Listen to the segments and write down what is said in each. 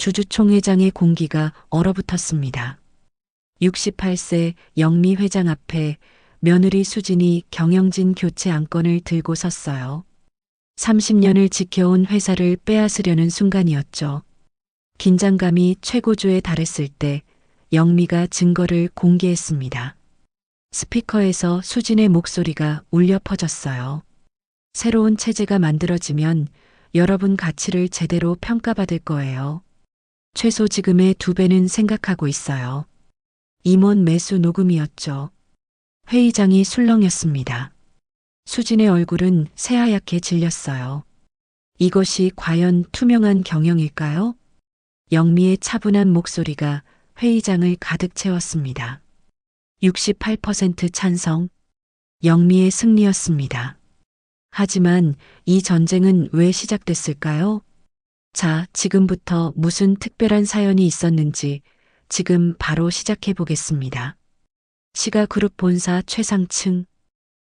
주주총회장의 공기가 얼어붙었습니다. 68세 영미 회장 앞에 며느리 수진이 경영진 교체 안건을 들고 섰어요. 30년을 지켜온 회사를 빼앗으려는 순간이었죠. 긴장감이 최고조에 달했을 때 영미가 증거를 공개했습니다. 스피커에서 수진의 목소리가 울려 퍼졌어요. 새로운 체제가 만들어지면 여러분 가치를 제대로 평가받을 거예요. 최소 지금의 2배는 생각하고 있어요. 임원 매수 녹음이었죠. 회의장이 술렁였습니다. 수진의 얼굴은 새하얗게 질렸어요. 이것이 과연 투명한 경영일까요? 영미의 차분한 목소리가 회의장을 가득 채웠습니다. 68% 찬성, 영미의 승리였습니다. 하지만 이 전쟁은 왜 시작됐을까요? 자, 지금부터 무슨 특별한 사연이 있었는지 지금 바로 시작해 보겠습니다. 시가그룹 본사 최상층,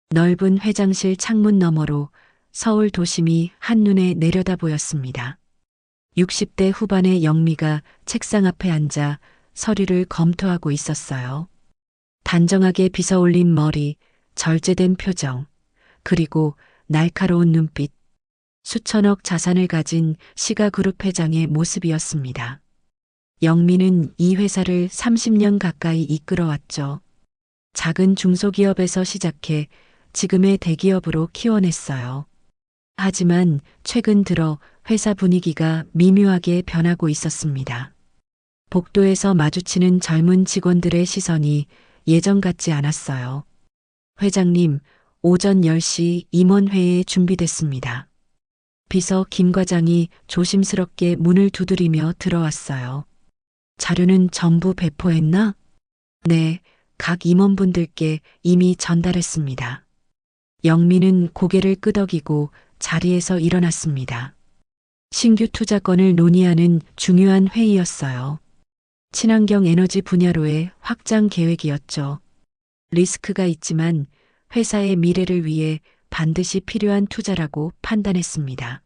넓은 회장실 창문 너머로 서울 도심이 한눈에 내려다 보였습니다. 60대 후반의 영미가 책상 앞에 앉아 서류를 검토하고 있었어요. 단정하게 빗어올린 머리, 절제된 표정, 그리고 날카로운 눈빛, 수천억 자산을 가진 시가그룹 회장의 모습이었습니다. 영미는 이 회사를 30년 가까이 이끌어왔죠. 작은 중소기업에서 시작해 지금의 대기업으로 키워냈어요. 하지만 최근 들어 회사 분위기가 미묘하게 변하고 있었습니다. 복도에서 마주치는 젊은 직원들의 시선이 예전 같지 않았어요. 회장님, 오전 10시 임원회에 준비됐습니다. 비서 김 과장이 조심스럽게 문을 두드리며 들어왔어요. 자료는 전부 배포했나? 네, 각 임원분들께 이미 전달했습니다. 영미는 고개를 끄덕이고 자리에서 일어났습니다. 신규 투자건을 논의하는 중요한 회의였어요. 친환경 에너지 분야로의 확장 계획이었죠. 리스크가 있지만 회사의 미래를 위해 반드시 필요한 투자라고 판단했습니다.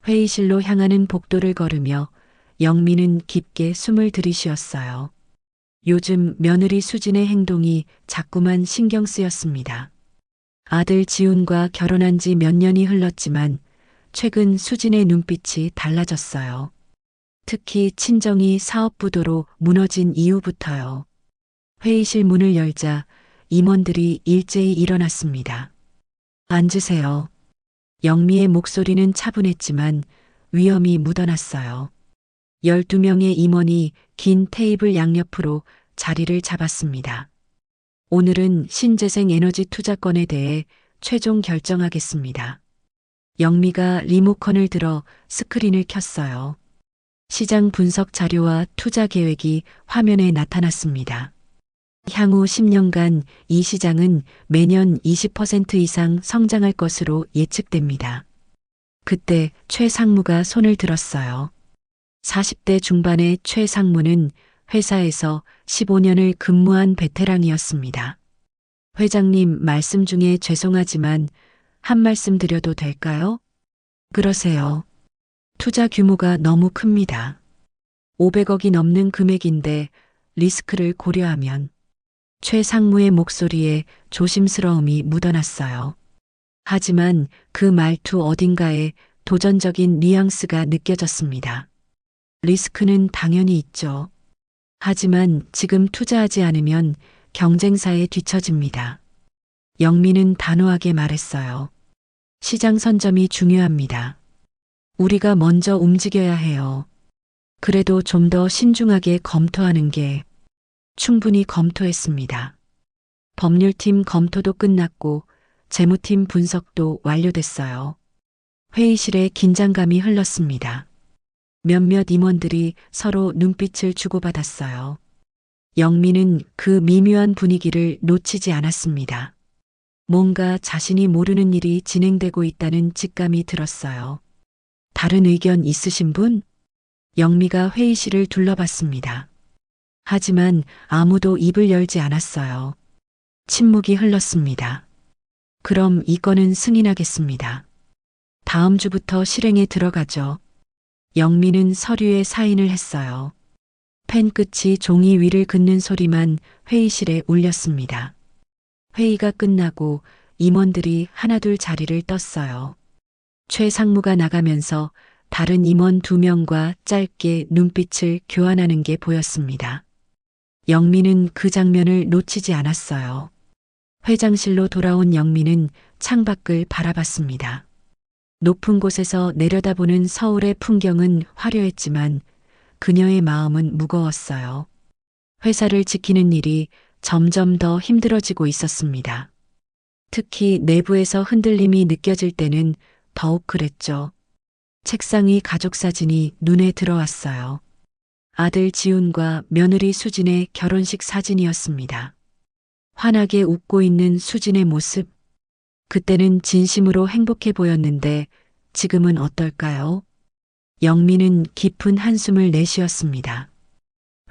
회의실로 향하는 복도를 걸으며 영미는 깊게 숨을 들이쉬었어요. 요즘 며느리 수진의 행동이 자꾸만 신경 쓰였습니다. 아들 지훈과 결혼한 지 몇 년이 흘렀지만 최근 수진의 눈빛이 달라졌어요. 특히 친정이 사업부도로 무너진 이후부터요. 회의실 문을 열자 임원들이 일제히 일어났습니다. 앉으세요. 영미의 목소리는 차분했지만 위험이 묻어났어요. 12명의 임원이 긴 테이블 양옆으로 자리를 잡았습니다. 오늘은 신재생 에너지 투자건에 대해 최종 결정하겠습니다. 영미가 리모컨을 들어 스크린을 켰어요. 시장 분석 자료와 투자 계획이 화면에 나타났습니다. 향후 10년간 이 시장은 매년 20% 이상 성장할 것으로 예측됩니다. 그때 최 상무가 손을 들었어요. 40대 중반의 최 상무는 회사에서 15년을 근무한 베테랑이었습니다. 회장님 말씀 중에 죄송하지만 한 말씀 드려도 될까요? 그러세요. 투자 규모가 너무 큽니다. 500억이 넘는 금액인데 리스크를 고려하면 최 상무의 목소리에 조심스러움이 묻어났어요. 하지만 그 말투 어딘가에 도전적인 뉘앙스가 느껴졌습니다. 리스크는 당연히 있죠. 하지만 지금 투자하지 않으면 경쟁사에 뒤처집니다. 영미는 단호하게 말했어요. 시장 선점이 중요합니다. 우리가 먼저 움직여야 해요. 그래도 좀 더 신중하게 검토하는 게 충분히 검토했습니다. 법률팀 검토도 끝났고 재무팀 분석도 완료됐어요. 회의실에 긴장감이 흘렀습니다. 몇몇 임원들이 서로 눈빛을 주고받았어요. 영미는 그 미묘한 분위기를 놓치지 않았습니다. 뭔가 자신이 모르는 일이 진행되고 있다는 직감이 들었어요. 다른 의견 있으신 분? 영미가 회의실을 둘러봤습니다. 하지만 아무도 입을 열지 않았어요. 침묵이 흘렀습니다. 그럼 이 건은 승인하겠습니다. 다음 주부터 실행에 들어가죠. 영미는 서류에 사인을 했어요. 펜 끝이 종이 위를 긋는 소리만 회의실에 울렸습니다. 회의가 끝나고 임원들이 하나둘 자리를 떴어요. 최 상무가 나가면서 다른 임원 2명과 짧게 눈빛을 교환하는 게 보였습니다. 영미는 그 장면을 놓치지 않았어요. 회장실로 돌아온 영미는 창밖을 바라봤습니다. 높은 곳에서 내려다보는 서울의 풍경은 화려했지만 그녀의 마음은 무거웠어요. 회사를 지키는 일이 점점 더 힘들어지고 있었습니다. 특히 내부에서 흔들림이 느껴질 때는 더욱 그랬죠. 책상 위 가족 사진이 눈에 들어왔어요. 아들 지훈과 며느리 수진의 결혼식 사진이었습니다. 환하게 웃고 있는 수진의 모습. 그때는 진심으로 행복해 보였는데 지금은 어떨까요? 영미는 깊은 한숨을 내쉬었습니다.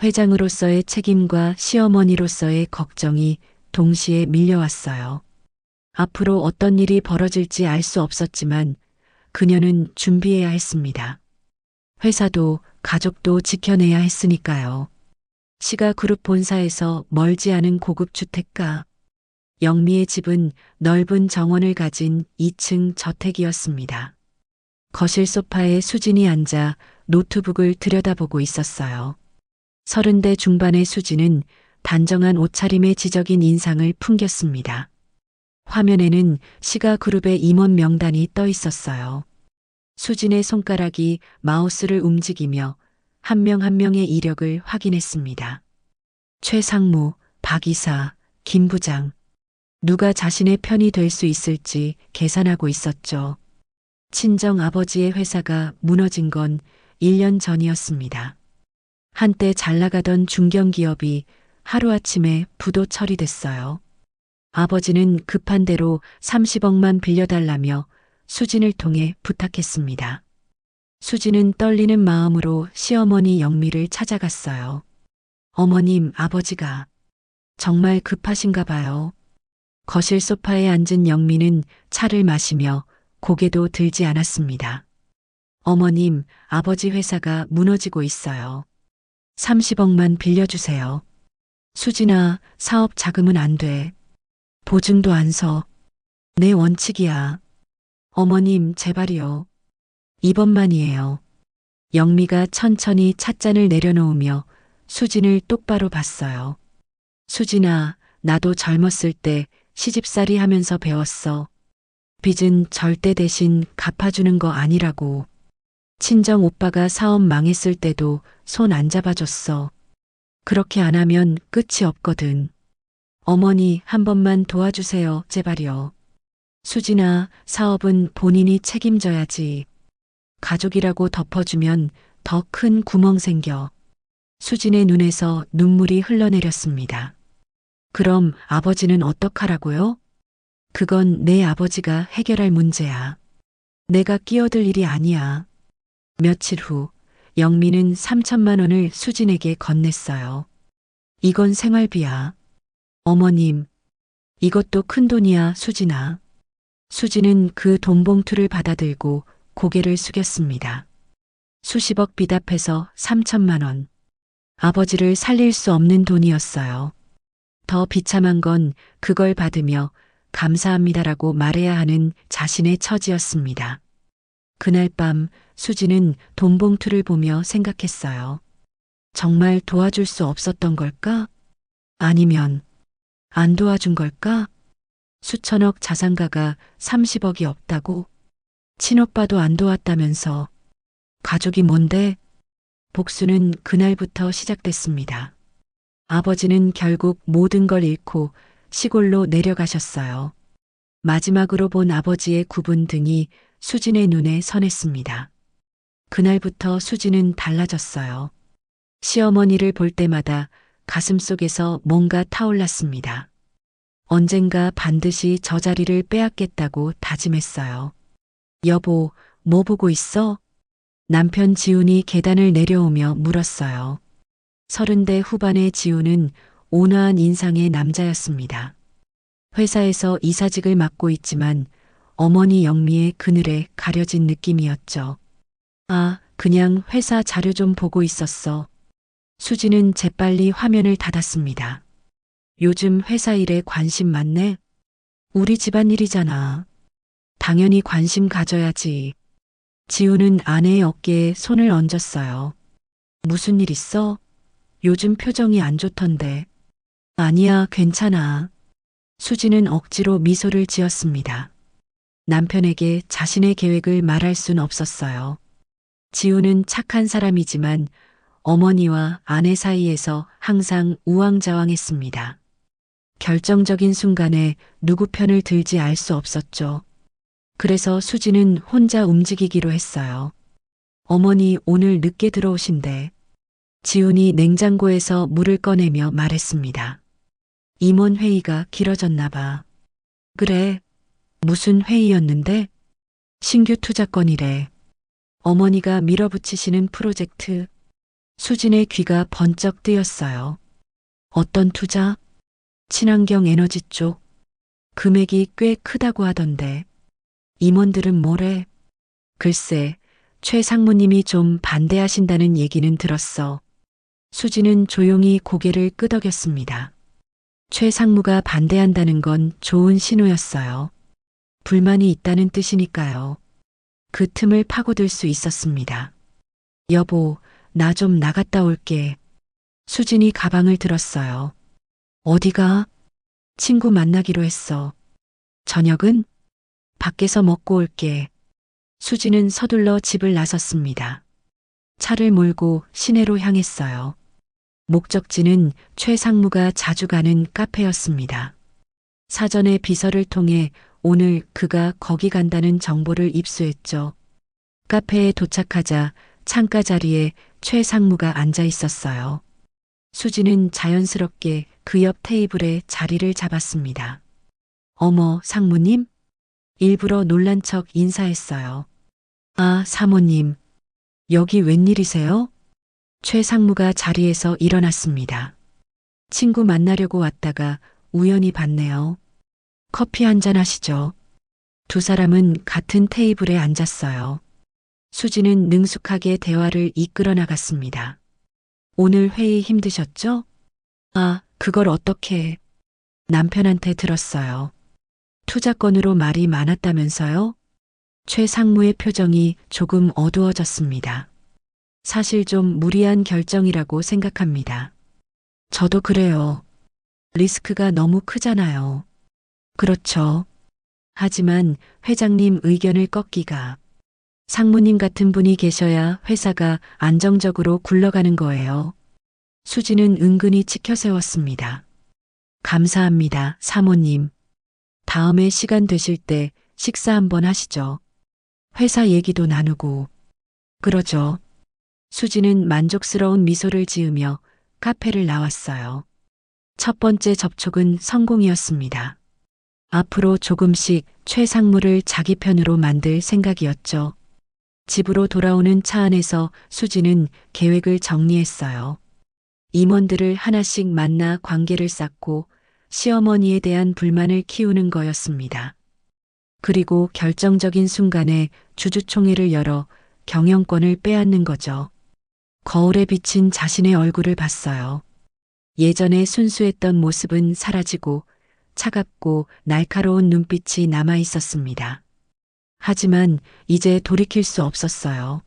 회장으로서의 책임과 시어머니로서의 걱정이 동시에 밀려왔어요. 앞으로 어떤 일이 벌어질지 알 수 없었지만 그녀는 준비해야 했습니다. 회사도 가족도 지켜내야 했으니까요. 시가그룹 본사에서 멀지 않은 고급 주택가. 영미의 집은 넓은 정원을 가진 2층 저택이었습니다. 거실 소파에 수진이 앉아 노트북을 들여다보고 있었어요. 30대 중반의 수진은 단정한 옷차림에 지적인 인상을 풍겼습니다. 화면에는 시가그룹의 임원 명단이 떠 있었어요. 수진의 손가락이 마우스를 움직이며 한 명 한 명의 이력을 확인했습니다. 최 상무, 박 이사, 김 부장. 누가 자신의 편이 될 수 있을지 계산하고 있었죠. 친정 아버지의 회사가 무너진 건 1년 전이었습니다. 한때 잘 나가던 중견기업이 하루아침에 부도 처리됐어요. 아버지는 급한 대로 30억만 빌려달라며 수진을 통해 부탁했습니다. 수진은 떨리는 마음으로 시어머니 영미를 찾아갔어요. 어머님, 아버지가 정말 급하신가 봐요. 거실 소파에 앉은 영미는 차를 마시며 고개도 들지 않았습니다. 어머님, 아버지 회사가 무너지고 있어요. 30억만 빌려주세요. 수진아, 사업 자금은 안 돼. 보증도 안 서. 내 원칙이야. 어머님, 제발이요. 이번만이에요. 영미가 천천히 찻잔을 내려놓으며 수진을 똑바로 봤어요. 수진아, 나도 젊었을 때 시집살이 하면서 배웠어. 빚은 절대 대신 갚아주는 거 아니라고. 친정 오빠가 사업 망했을 때도 손 안 잡아줬어. 그렇게 안 하면 끝이 없거든. 어머니, 한 번만 도와주세요, 제발요. 수진아, 사업은 본인이 책임져야지. 가족이라고 덮어주면 더 큰 구멍 생겨. 수진의 눈에서 눈물이 흘러내렸습니다. 그럼 아버지는 어떡하라고요? 그건 내 아버지가 해결할 문제야. 내가 끼어들 일이 아니야. 며칠 후 영미는 3천만 원을 수진에게 건넸어요. 이건 생활비야. 어머님, 이것도 큰돈이야, 수진아. 수진은 그 돈 봉투를 받아들고 고개를 숙였습니다. 수십억 빚 앞에서 3천만 원. 아버지를 살릴 수 없는 돈이었어요. 더 비참한 건 그걸 받으며 감사합니다라고 말해야 하는 자신의 처지였습니다. 그날 밤 수진은 돈 봉투를 보며 생각했어요. 정말 도와줄 수 없었던 걸까? 아니면 안 도와준 걸까? 수천억 자산가가 30억이 없다고? 친오빠도 안 도왔다면서. 가족이 뭔데? 복수는 그날부터 시작됐습니다. 아버지는 결국 모든 걸 잃고 시골로 내려가셨어요. 마지막으로 본 아버지의 굽은 등이 수진의 눈에 선했습니다. 그날부터 수진은 달라졌어요. 시어머니를 볼 때마다 가슴속에서 뭔가 타올랐습니다. 언젠가 반드시 저 자리를 빼앗겠다고 다짐했어요. 여보, 뭐 보고 있어? 남편 지훈이 계단을 내려오며 물었어요. 30대 후반의 지훈은 온화한 인상의 남자였습니다. 회사에서 이사직을 맡고 있지만 어머니 영미의 그늘에 가려진 느낌이었죠. 아, 그냥 회사 자료 좀 보고 있었어. 수지는 재빨리 화면을 닫았습니다. 요즘 회사 일에 관심 많네? 우리 집안일이잖아. 당연히 관심 가져야지. 지우는 아내의 어깨에 손을 얹었어요. 무슨 일 있어? 요즘 표정이 안 좋던데. 아니야, 괜찮아. 수지는 억지로 미소를 지었습니다. 남편에게 자신의 계획을 말할 순 없었어요. 지우는 착한 사람이지만 어머니와 아내 사이에서 항상 우왕좌왕했습니다. 결정적인 순간에 누구 편을 들지 알 수 없었죠. 그래서 수지는 혼자 움직이기로 했어요. 어머니 오늘 늦게 들어오신대. 지훈이 냉장고에서 물을 꺼내며 말했습니다. 임원 회의가 길어졌나 봐. 그래. 무슨 회의였는데? 신규 투자건이래. 어머니가 밀어붙이시는 프로젝트. 수진의 귀가 번쩍 뜨였어요. 어떤 투자? 친환경 에너지 쪽. 금액이 꽤 크다고 하던데. 임원들은 뭐래? 글쎄, 최 상무님이 좀 반대하신다는 얘기는 들었어. 수지는 조용히 고개를 끄덕였습니다. 최 상무가 반대한다는 건 좋은 신호였어요. 불만이 있다는 뜻이니까요. 그 틈을 파고들 수 있었습니다. 여보, 나 좀 나갔다 올게. 수진이 가방을 들었어요. 어디가? 친구 만나기로 했어. 저녁은? 밖에서 먹고 올게. 수지는 서둘러 집을 나섰습니다. 차를 몰고 시내로 향했어요. 목적지는 최 상무가 자주 가는 카페였습니다. 사전에 비서를 통해 오늘 그가 거기 간다는 정보를 입수했죠. 카페에 도착하자 창가 자리에 최 상무가 앉아 있었어요. 수지는 자연스럽게 그 옆 테이블에 자리를 잡았습니다. 어머, 상무님? 일부러 놀란 척 인사했어요. 아, 사모님. 여기 웬일이세요? 최 상무가 자리에서 일어났습니다. 친구 만나려고 왔다가 우연히 봤네요. 커피 한잔 하시죠. 두 사람은 같은 테이블에 앉았어요. 수지는 능숙하게 대화를 이끌어 나갔습니다. 오늘 회의 힘드셨죠? 아, 그걸 어떻게 남편한테 들었어요. 투자건으로 말이 많았다면서요? 최 상무의 표정이 조금 어두워졌습니다. 사실 좀 무리한 결정이라고 생각합니다. 저도 그래요. 리스크가 너무 크잖아요. 그렇죠. 하지만 회장님 의견을 꺾기가 상무님 같은 분이 계셔야 회사가 안정적으로 굴러가는 거예요. 수지는 은근히 치켜 세웠습니다. 감사합니다, 사모님. 다음에 시간 되실 때 식사 한번 하시죠. 회사 얘기도 나누고. 그러죠. 수지는 만족스러운 미소를 지으며 카페를 나왔어요. 첫 번째 접촉은 성공이었습니다. 앞으로 조금씩 최 상무를 자기 편으로 만들 생각이었죠. 집으로 돌아오는 차 안에서 수지는 계획을 정리했어요. 임원들을 하나씩 만나 관계를 쌓고 시어머니에 대한 불만을 키우는 거였습니다. 그리고 결정적인 순간에 주주총회를 열어 경영권을 빼앗는 거죠. 거울에 비친 자신의 얼굴을 봤어요. 예전에 순수했던 모습은 사라지고 차갑고 날카로운 눈빛이 남아 있었습니다. 하지만 이제 돌이킬 수 없었어요.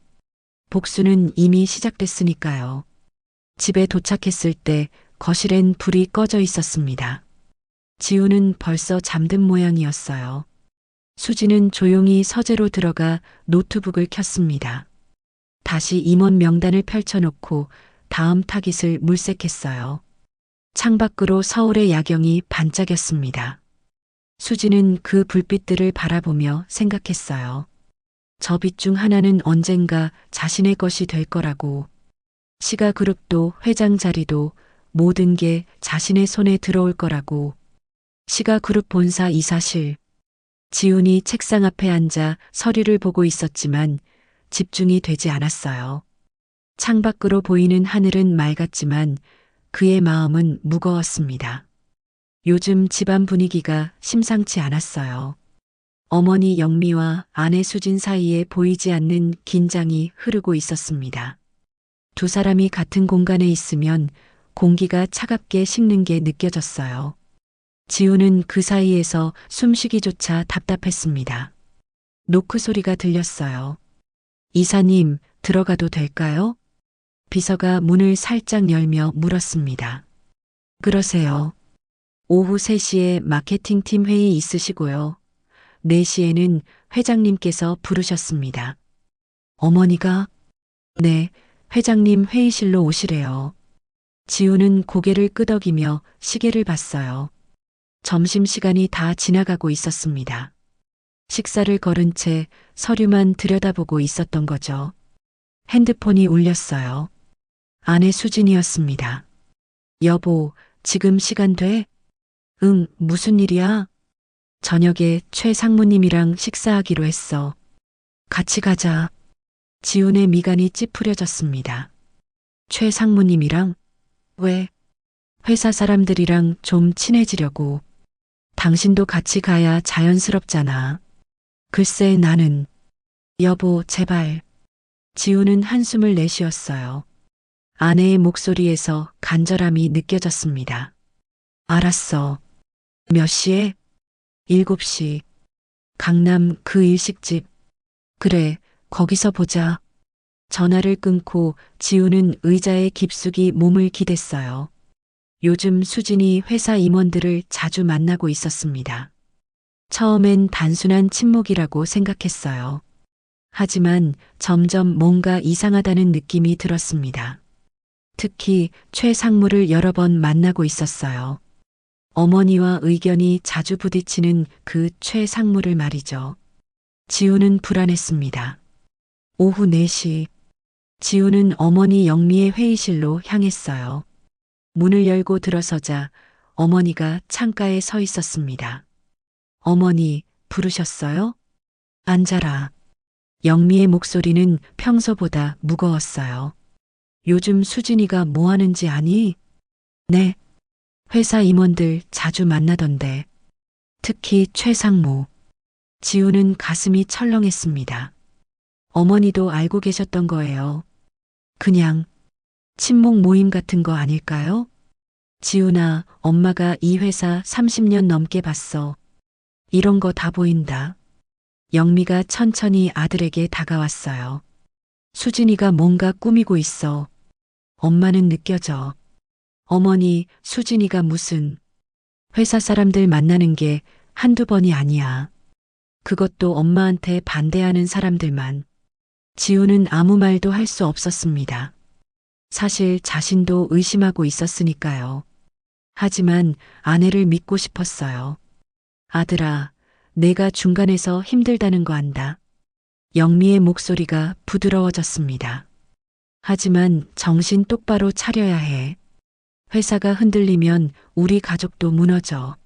복수는 이미 시작됐으니까요. 집에 도착했을 때 거실엔 불이 꺼져 있었습니다. 지우는 벌써 잠든 모양이었어요. 수지는 조용히 서재로 들어가 노트북을 켰습니다. 다시 임원 명단을 펼쳐놓고 다음 타깃을 물색했어요. 창밖으로 서울의 야경이 반짝였습니다. 수지는 그 불빛들을 바라보며 생각했어요. 저 빛 중 하나는 언젠가 자신의 것이 될 거라고. 시가그룹도 회장 자리도 모든 게 자신의 손에 들어올 거라고. 시가그룹 본사 이사실. 지훈이 책상 앞에 앉아 서류를 보고 있었지만 집중이 되지 않았어요. 창밖으로 보이는 하늘은 맑았지만 그의 마음은 무거웠습니다. 요즘 집안 분위기가 심상치 않았어요. 어머니 영미와 아내 수진 사이에 보이지 않는 긴장이 흐르고 있었습니다. 두 사람이 같은 공간에 있으면 공기가 차갑게 식는 게 느껴졌어요. 지우는 그 사이에서 숨쉬기조차 답답했습니다. 노크 소리가 들렸어요. 이사님, 들어가도 될까요? 비서가 문을 살짝 열며 물었습니다. 그러세요. 오후 3시에 마케팅팀 회의 있으시고요. 4시에는 회장님께서 부르셨습니다. 어머니가? 네, 회장님 회의실로 오시래요. 지우는 고개를 끄덕이며 시계를 봤어요. 점심시간이 다 지나가고 있었습니다. 식사를 거른 채 서류만 들여다보고 있었던 거죠. 핸드폰이 울렸어요. 아내 수진이었습니다. 여보, 지금 시간 돼? 응, 무슨 일이야? 저녁에 최 상무님이랑 식사하기로 했어. 같이 가자. 지훈의 미간이 찌푸려졌습니다. 최 상무님이랑? 왜? 회사 사람들이랑 좀 친해지려고. 당신도 같이 가야 자연스럽잖아. 글쎄 나는. 여보, 제발. 지훈은 한숨을 내쉬었어요. 아내의 목소리에서 간절함이 느껴졌습니다. 알았어. 몇 시에? 7시. 강남 그 일식집. 그래, 거기서 보자. 전화를 끊고 지우는 의자에 깊숙이 몸을 기댔어요. 요즘 수진이 회사 임원들을 자주 만나고 있었습니다. 처음엔 단순한 친목이라고 생각했어요. 하지만 점점 뭔가 이상하다는 느낌이 들었습니다. 특히 최 상무를 여러 번 만나고 있었어요. 어머니와 의견이 자주 부딪히는 그 최 상무를 말이죠. 지우는 불안했습니다. 오후 4시. 지우는 어머니 영미의 회의실로 향했어요. 문을 열고 들어서자 어머니가 창가에 서 있었습니다. 어머니, 부르셨어요? 앉아라. 영미의 목소리는 평소보다 무거웠어요. 요즘 수진이가 뭐 하는지 아니? 네. 회사 임원들 자주 만나던데. 특히 최 상무. 지우는 가슴이 철렁했습니다. 어머니도 알고 계셨던 거예요. 그냥 친목 모임 같은 거 아닐까요? 지우나, 엄마가 이 회사 30년 넘게 봤어. 이런 거 다 보인다. 영미가 천천히 아들에게 다가왔어요. 수진이가 뭔가 꾸미고 있어. 엄마는 느껴져. 어머니, 수진이가 무슨 회사 사람들 만나는 게 한두 번이 아니야. 그것도 엄마한테 반대하는 사람들만. 지우는 아무 말도 할 수 없었습니다. 사실 자신도 의심하고 있었으니까요. 하지만 아내를 믿고 싶었어요. 아들아, 내가 중간에서 힘들다는 거 안다. 영미의 목소리가 부드러워졌습니다. 하지만 정신 똑바로 차려야 해. 회사가 흔들리면 우리 가족도 무너져.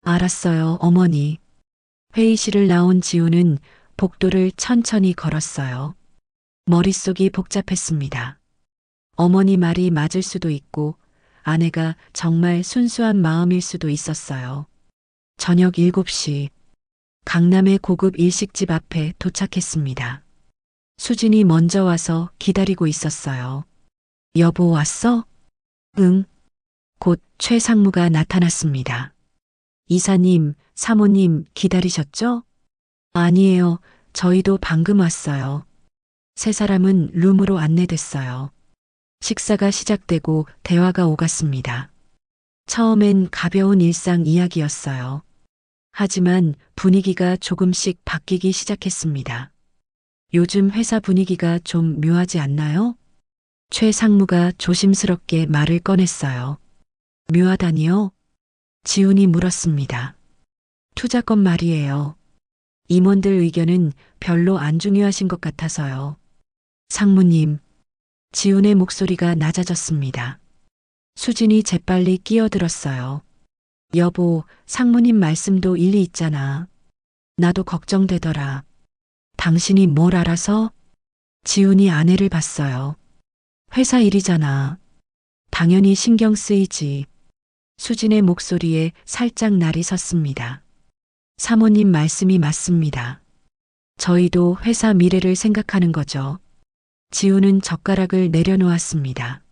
알았어요, 어머니. 회의실을 나온 지우는 복도를 천천히 걸었어요. 머릿속이 복잡했습니다. 어머니 말이 맞을 수도 있고 아내가 정말 순수한 마음일 수도 있었어요. 저녁 7시. 강남의 고급 일식집 앞에 도착했습니다. 수진이 먼저 와서 기다리고 있었어요. 여보 왔어? 응. 곧 최 상무가 나타났습니다. 이사님, 사모님 기다리셨죠? 아니에요. 저희도 방금 왔어요. 세 사람은 룸으로 안내됐어요. 식사가 시작되고 대화가 오갔습니다. 처음엔 가벼운 일상 이야기였어요. 하지만 분위기가 조금씩 바뀌기 시작했습니다. 요즘 회사 분위기가 좀 묘하지 않나요? 최 상무가 조심스럽게 말을 꺼냈어요. 묘하다니요? 지훈이 물었습니다. 투자건 말이에요. 임원들 의견은 별로 안 중요하신 것 같아서요. 상무님, 지훈의 목소리가 낮아졌습니다. 수진이 재빨리 끼어들었어요. 여보, 상무님 말씀도 일리 있잖아. 나도 걱정되더라. 당신이 뭘 알아서? 지훈이 아내를 봤어요. 회사 일이잖아. 당연히 신경 쓰이지. 수진의 목소리에 살짝 날이 섰습니다. 사모님 말씀이 맞습니다. 저희도 회사 미래를 생각하는 거죠. 지우는 젓가락을 내려놓았습니다.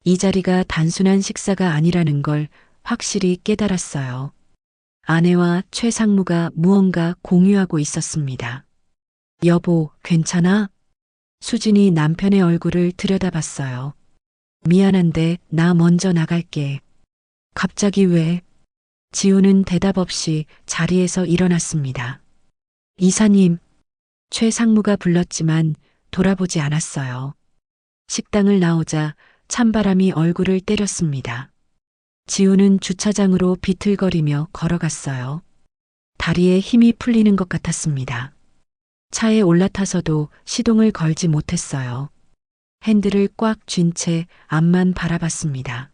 이 자리가 단순한 식사가 아니라는 걸 확실히 깨달았어요. 아내와 최 상무가 무언가 공유하고 있었습니다. 여보, 괜찮아? 수진이 남편의 얼굴을 들여다봤어요. 미안한데 나 먼저 나갈게. 갑자기 왜? 지우는 대답 없이 자리에서 일어났습니다. 이사님, 최 상무가 불렀지만 돌아보지 않았어요. 식당을 나오자 찬바람이 얼굴을 때렸습니다. 지우는 주차장으로 비틀거리며 걸어갔어요. 다리에 힘이 풀리는 것 같았습니다. 차에 올라타서도 시동을 걸지 못했어요. 핸들을 꽉 쥔 채 앞만 바라봤습니다.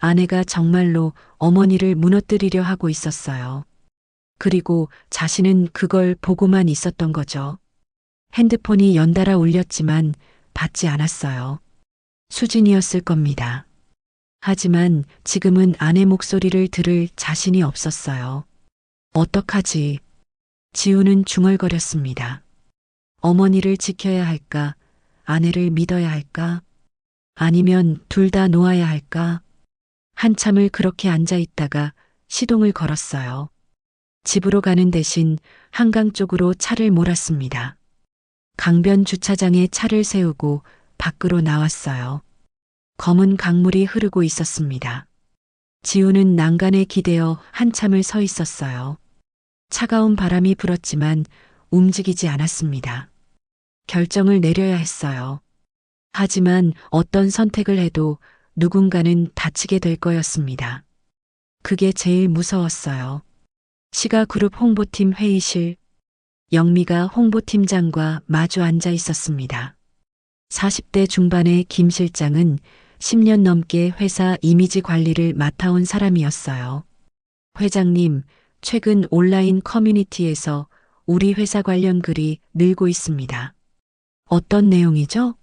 아내가 정말로 어머니를 무너뜨리려 하고 있었어요. 그리고 자신은 그걸 보고만 있었던 거죠. 핸드폰이 연달아 울렸지만 받지 않았어요. 수진이었을 겁니다. 하지만 지금은 아내 목소리를 들을 자신이 없었어요. 어떡하지? 지우는 중얼거렸습니다. 어머니를 지켜야 할까? 아내를 믿어야 할까? 아니면 둘 다 놓아야 할까? 한참을 그렇게 앉아 있다가 시동을 걸었어요. 집으로 가는 대신 한강 쪽으로 차를 몰았습니다. 강변 주차장에 차를 세우고 밖으로 나왔어요. 검은 강물이 흐르고 있었습니다. 지우는 난간에 기대어 한참을 서 있었어요. 차가운 바람이 불었지만 움직이지 않았습니다. 결정을 내려야 했어요. 하지만 어떤 선택을 해도 누군가는 다치게 될 거였습니다. 그게 제일 무서웠어요. 시가그룹 홍보팀 회의실. 영미가 홍보팀장과 마주 앉아 있었습니다. 40대 중반의 김 실장은 10년 넘게 회사 이미지 관리를 맡아온 사람이었어요. 회장님, 최근 온라인 커뮤니티에서 우리 회사 관련 글이 늘고 있습니다. 어떤 내용이죠?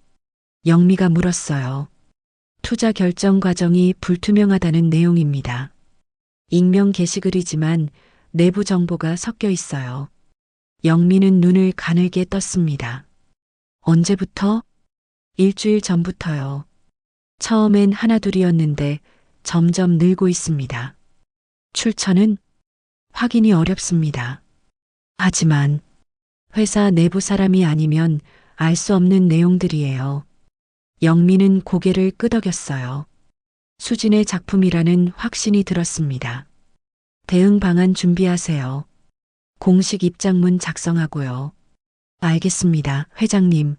영미가 물었어요. 투자 결정 과정이 불투명하다는 내용입니다. 익명 게시글이지만 내부 정보가 섞여 있어요. 영미는 눈을 가늘게 떴습니다. 언제부터? 일주일 전부터요. 처음엔 하나둘이었는데 점점 늘고 있습니다. 출처는 확인이 어렵습니다. 하지만 회사 내부 사람이 아니면 알 수 없는 내용들이에요. 영미는 고개를 끄덕였어요. 수진의 작품이라는 확신이 들었습니다. 대응 방안 준비하세요. 공식 입장문 작성하고요. 알겠습니다, 회장님.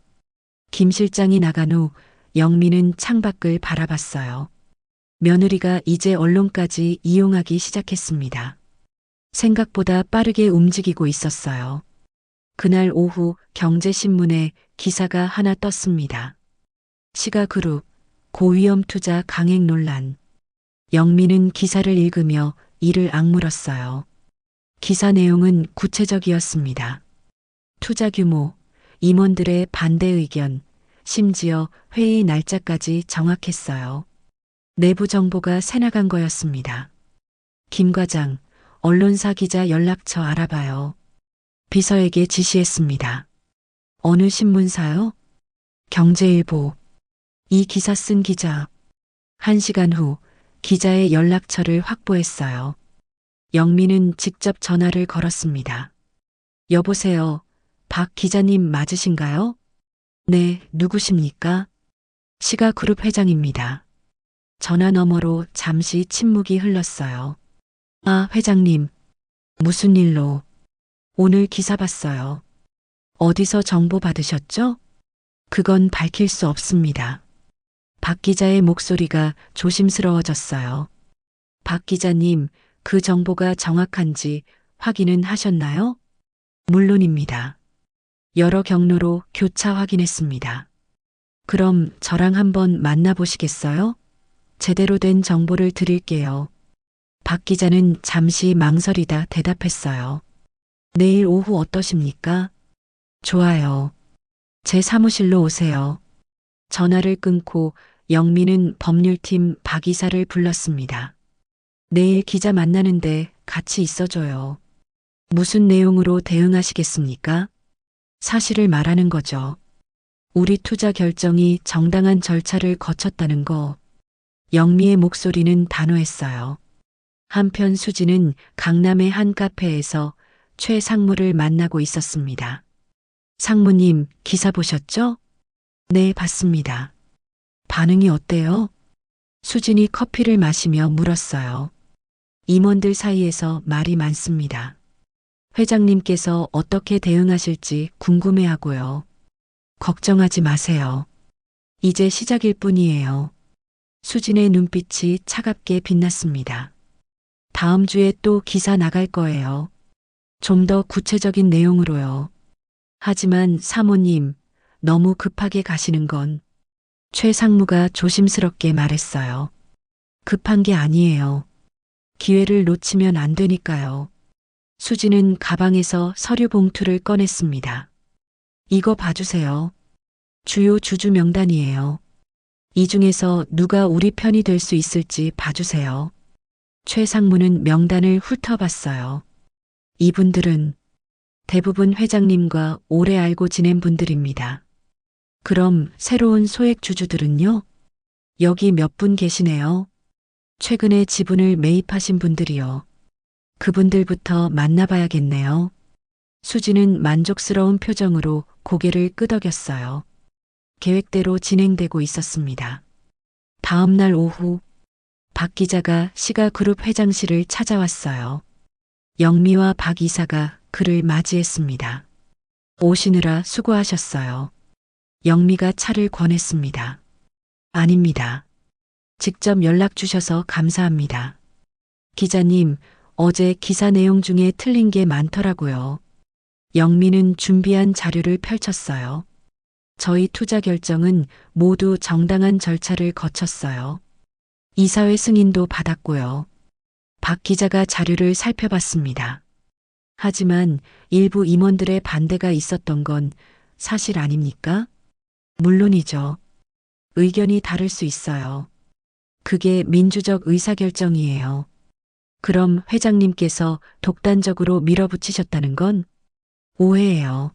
김 실장이 나간 후 영미는 창밖을 바라봤어요. 며느리가 이제 언론까지 이용하기 시작했습니다. 생각보다 빠르게 움직이고 있었어요. 그날 오후 경제신문에 기사가 하나 떴습니다. 시가그룹 고위험 투자 강행 논란. 영미는 기사를 읽으며 이를 악물었어요. 기사 내용은 구체적이었습니다. 투자 규모, 임원들의 반대 의견, 심지어 회의 날짜까지 정확했어요. 내부 정보가 새나간 거였습니다. 김 과장, 언론사 기자 연락처 알아봐요. 비서에게 지시했습니다. 어느 신문사요? 경제일보. 이 기사 쓴 기자. 1시간 후 기자의 연락처를 확보했어요. 영미는 직접 전화를 걸었습니다. 여보세요. 박 기자님 맞으신가요? 네, 누구십니까? 시가그룹 회장입니다. 전화 너머로 잠시 침묵이 흘렀어요. 아, 회장님. 무슨 일로? 오늘 기사 봤어요. 어디서 정보 받으셨죠? 그건 밝힐 수 없습니다. 박 기자의 목소리가 조심스러워졌어요. 박 기자님, 그 정보가 정확한지 확인은 하셨나요? 물론입니다. 여러 경로로 교차 확인했습니다. 그럼 저랑 한번 만나보시겠어요? 제대로 된 정보를 드릴게요. 박 기자는 잠시 망설이다 대답했어요. 내일 오후 어떠십니까? 좋아요. 제 사무실로 오세요. 전화를 끊고 영미는 법률팀 박 이사를 불렀습니다. 내일 기자 만나는데 같이 있어줘요. 무슨 내용으로 대응하시겠습니까? 사실을 말하는 거죠. 우리 투자 결정이 정당한 절차를 거쳤다는 거. 영미의 목소리는 단호했어요. 한편 수지는 강남의 한 카페에서 최 상무를 만나고 있었습니다. 상무님, 기사 보셨죠? 네, 봤습니다. 반응이 어때요? 수진이 커피를 마시며 물었어요. 임원들 사이에서 말이 많습니다. 회장님께서 어떻게 대응하실지 궁금해하고요. 걱정하지 마세요. 이제 시작일 뿐이에요. 수진의 눈빛이 차갑게 빛났습니다. 다음 주에 또 기사 나갈 거예요. 좀 더 구체적인 내용으로요. 하지만 사모님, 너무 급하게 가시는 건 최 상무가 조심스럽게 말했어요. 급한 게 아니에요. 기회를 놓치면 안 되니까요. 수지는 가방에서 서류 봉투를 꺼냈습니다. 이거 봐주세요. 주요 주주 명단이에요. 이 중에서 누가 우리 편이 될 수 있을지 봐주세요. 최 상무는 명단을 훑어봤어요. 이분들은 대부분 회장님과 오래 알고 지낸 분들입니다. 그럼 새로운 소액 주주들은요? 여기 몇 분 계시네요. 최근에 지분을 매입하신 분들이요. 그분들부터 만나봐야겠네요. 수지는 만족스러운 표정으로 고개를 끄덕였어요. 계획대로 진행되고 있었습니다. 다음 날 오후 박 기자가 시가그룹 회장실을 찾아왔어요. 영미와 박 이사가 그를 맞이했습니다. 오시느라 수고하셨어요. 영미가 차를 권했습니다. 아닙니다. 직접 연락 주셔서 감사합니다. 기자님, 어제 기사 내용 중에 틀린 게 많더라고요. 영미는 준비한 자료를 펼쳤어요. 저희 투자 결정은 모두 정당한 절차를 거쳤어요. 이사회 승인도 받았고요. 박 기자가 자료를 살펴봤습니다. 하지만 일부 임원들의 반대가 있었던 건 사실 아닙니까? 물론이죠. 의견이 다를 수 있어요. 그게 민주적 의사결정이에요. 그럼 회장님께서 독단적으로 밀어붙이셨다는 건 오해예요.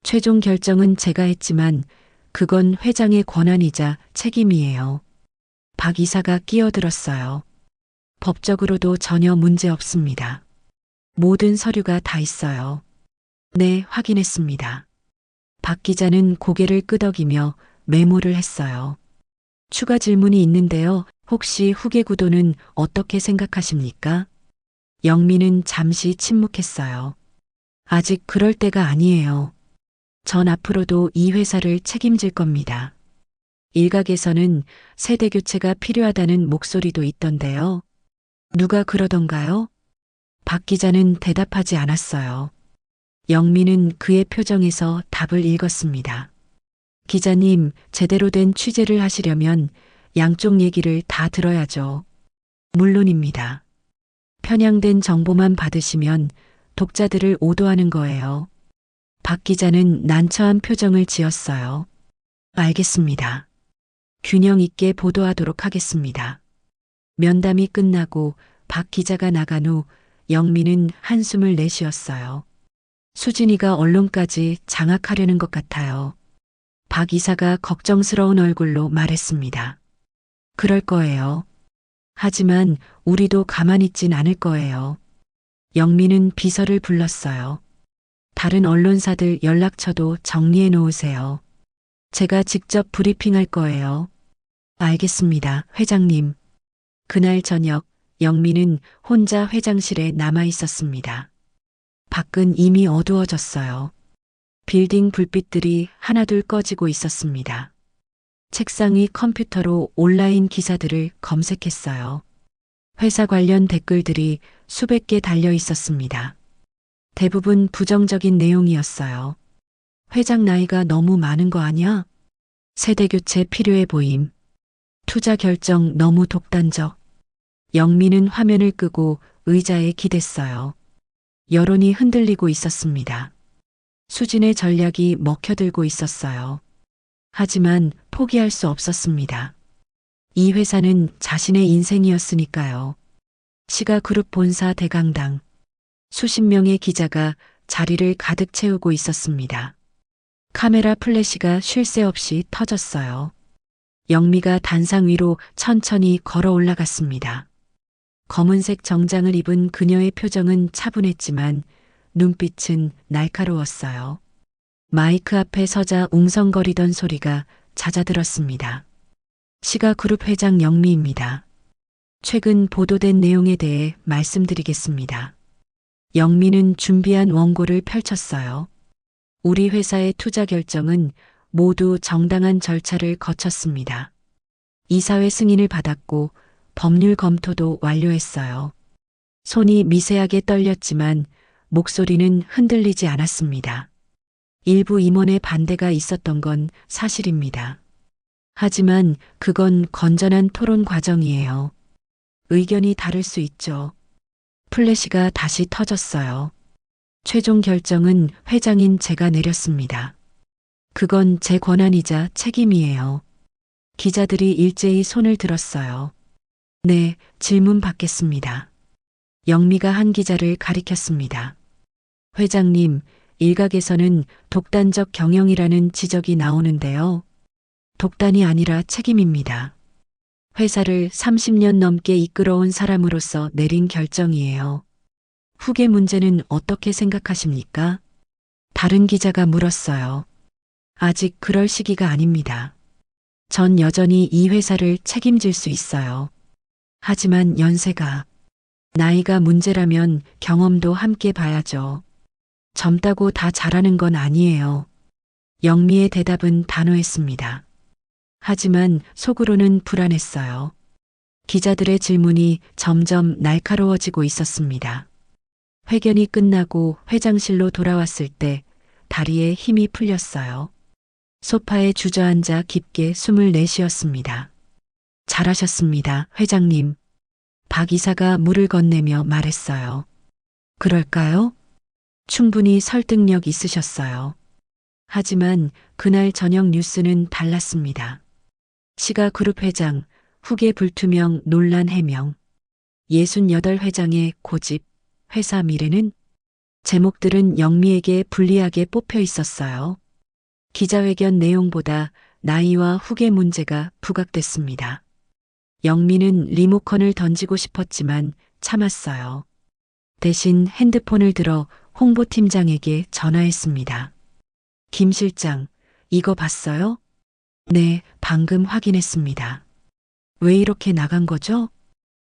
최종 결정은 제가 했지만 그건 회장의 권한이자 책임이에요. 박 이사가 끼어들었어요. 법적으로도 전혀 문제 없습니다. 모든 서류가 다 있어요. 네, 확인했습니다. 박 기자는 고개를 끄덕이며 메모를 했어요. 추가 질문이 있는데요. 혹시 후계 구도는 어떻게 생각하십니까? 영미는 잠시 침묵했어요. 아직 그럴 때가 아니에요. 전 앞으로도 이 회사를 책임질 겁니다. 일각에서는 세대 교체가 필요하다는 목소리도 있던데요. 누가 그러던가요? 박 기자는 대답하지 않았어요. 영미는 그의 표정에서 답을 읽었습니다. 기자님, 제대로 된 취재를 하시려면 양쪽 얘기를 다 들어야죠. 물론입니다. 편향된 정보만 받으시면 독자들을 오도하는 거예요. 박 기자는 난처한 표정을 지었어요. 알겠습니다. 균형 있게 보도하도록 하겠습니다. 면담이 끝나고 박 기자가 나간 후 영미는 한숨을 내쉬었어요. 수진이가 언론까지 장악하려는 것 같아요. 박 이사가 걱정스러운 얼굴로 말했습니다. 그럴 거예요. 하지만 우리도 가만히 있진 않을 거예요. 영미는 비서를 불렀어요. 다른 언론사들 연락처도 정리해 놓으세요. 제가 직접 브리핑할 거예요. 알겠습니다, 회장님. 그날 저녁 영미는 혼자 회장실에 남아 있었습니다. 밖은 이미 어두워졌어요. 빌딩 불빛들이 하나둘 꺼지고 있었습니다. 책상 위 컴퓨터로 온라인 기사들을 검색했어요. 회사 관련 댓글들이 수백 개 달려 있었습니다. 대부분 부정적인 내용이었어요. 회장 나이가 너무 많은 거 아니야? 세대 교체 필요해 보임. 투자 결정 너무 독단적. 영미는 화면을 끄고 의자에 기댔어요. 여론이 흔들리고 있었습니다. 수진의 전략이 먹혀들고 있었어요. 하지만 포기할 수 없었습니다. 이 회사는 자신의 인생이었으니까요. 시가그룹 본사 대강당. 수십 명의 기자가 자리를 가득 채우고 있었습니다. 카메라 플래시가 쉴 새 없이 터졌어요. 영미가 단상 위로 천천히 걸어 올라갔습니다. 검은색 정장을 입은 그녀의 표정은 차분했지만 눈빛은 날카로웠어요. 마이크 앞에 서자 웅성거리던 소리가 잦아들었습니다. 시가그룹 회장 영미입니다. 최근 보도된 내용에 대해 말씀드리겠습니다. 영미는 준비한 원고를 펼쳤어요. 우리 회사의 투자 결정은 모두 정당한 절차를 거쳤습니다. 이사회 승인을 받았고 법률 검토도 완료했어요. 손이 미세하게 떨렸지만 목소리는 흔들리지 않았습니다. 일부 임원의 반대가 있었던 건 사실입니다. 하지만 그건 건전한 토론 과정이에요. 의견이 다를 수 있죠. 플래시가 다시 터졌어요. 최종 결정은 회장인 제가 내렸습니다. 그건 제 권한이자 책임이에요. 기자들이 일제히 손을 들었어요. 네, 질문 받겠습니다. 영미가 한 기자를 가리켰습니다. 회장님, 일각에서는 독단적 경영이라는 지적이 나오는데요. 독단이 아니라 책임입니다. 회사를 30년 넘게 이끌어온 사람으로서 내린 결정이에요. 후계 문제는 어떻게 생각하십니까? 다른 기자가 물었어요. 아직 그럴 시기가 아닙니다. 전 여전히 이 회사를 책임질 수 있어요. 하지만 연세가, 나이가 문제라면 경험도 함께 봐야죠. 젊다고 다 잘하는 건 아니에요. 영미의 대답은 단호했습니다. 하지만 속으로는 불안했어요. 기자들의 질문이 점점 날카로워지고 있었습니다. 회견이 끝나고 회장실로 돌아왔을 때 다리에 힘이 풀렸어요. 소파에 주저앉아 깊게 숨을 내쉬었습니다. 잘하셨습니다, 회장님. 박 이사가 물을 건네며 말했어요. 그럴까요? 충분히 설득력 있으셨어요. 하지만 그날 저녁 뉴스는 달랐습니다. 시가그룹 회장, 후계 불투명 논란 해명, 68회장의 고집, 회사 미래는? 제목들은 영미에게 불리하게 뽑혀 있었어요. 기자회견 내용보다 나이와 후계 문제가 부각됐습니다. 영미는 리모컨을 던지고 싶었지만 참았어요. 대신 핸드폰을 들어 홍보팀장에게 전화했습니다. 김 실장, 이거 봤어요? 네, 방금 확인했습니다. 왜 이렇게 나간 거죠?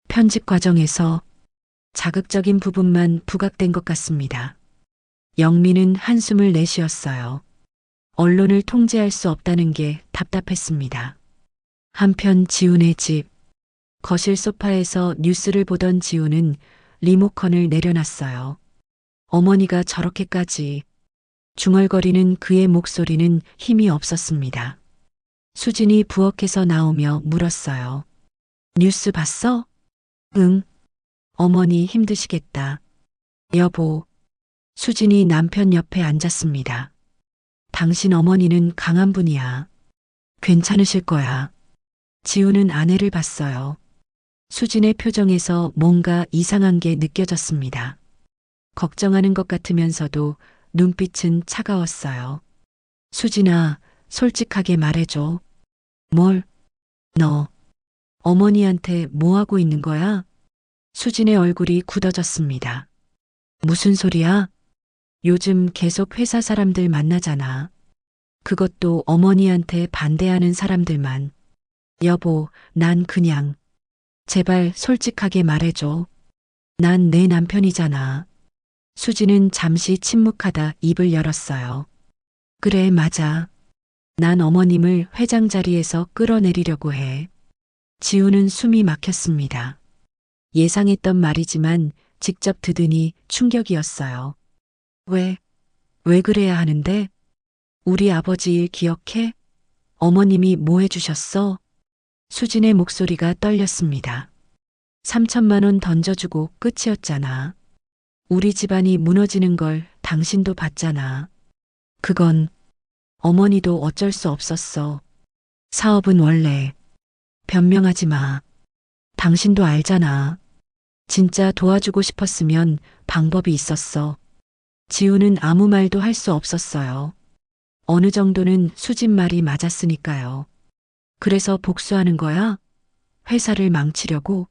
편집 과정에서 자극적인 부분만 부각된 것 같습니다. 영미는 한숨을 내쉬었어요. 언론을 통제할 수 없다는 게 답답했습니다. 한편 지훈의 집, 거실 소파에서 뉴스를 보던 지훈은 리모컨을 내려놨어요. 어머니가 저렇게까지. 중얼거리는 그의 목소리는 힘이 없었습니다. 수진이 부엌에서 나오며 물었어요. 뉴스 봤어? 응. 어머니 힘드시겠다. 여보. 수진이 남편 옆에 앉았습니다. 당신 어머니는 강한 분이야. 괜찮으실 거야. 지우는 아내를 봤어요. 수진의 표정에서 뭔가 이상한 게 느껴졌습니다. 걱정하는 것 같으면서도 눈빛은 차가웠어요. 수진아, 솔직하게 말해줘. 뭘? 너, 어머니한테 뭐 하고 있는 거야? 수진의 얼굴이 굳어졌습니다. 무슨 소리야? 요즘 계속 회사 사람들 만나잖아. 그것도 어머니한테 반대하는 사람들만. 여보, 난 그냥. 제발 솔직하게 말해줘. 난 내 남편이잖아. 수진은 잠시 침묵하다 입을 열었어요. 그래, 맞아. 난 어머님을 회장 자리에서 끌어내리려고 해. 지우는 숨이 막혔습니다. 예상했던 말이지만 직접 듣으니 충격이었어요. 왜 그래야 하는데? 우리 아버지 일 기억해? 어머님이 뭐 해주셨어? 수진의 목소리가 떨렸습니다. 3천만 원 던져주고 끝이었잖아. 우리 집안이 무너지는 걸 당신도 봤잖아. 그건 어머니도 어쩔 수 없었어. 사업은 원래. 변명하지 마. 당신도 알잖아. 진짜 도와주고 싶었으면 방법이 있었어. 지우는 아무 말도 할 수 없었어요. 어느 정도는 수진 말이 맞았으니까요. 그래서 복수하는 거야? 회사를 망치려고?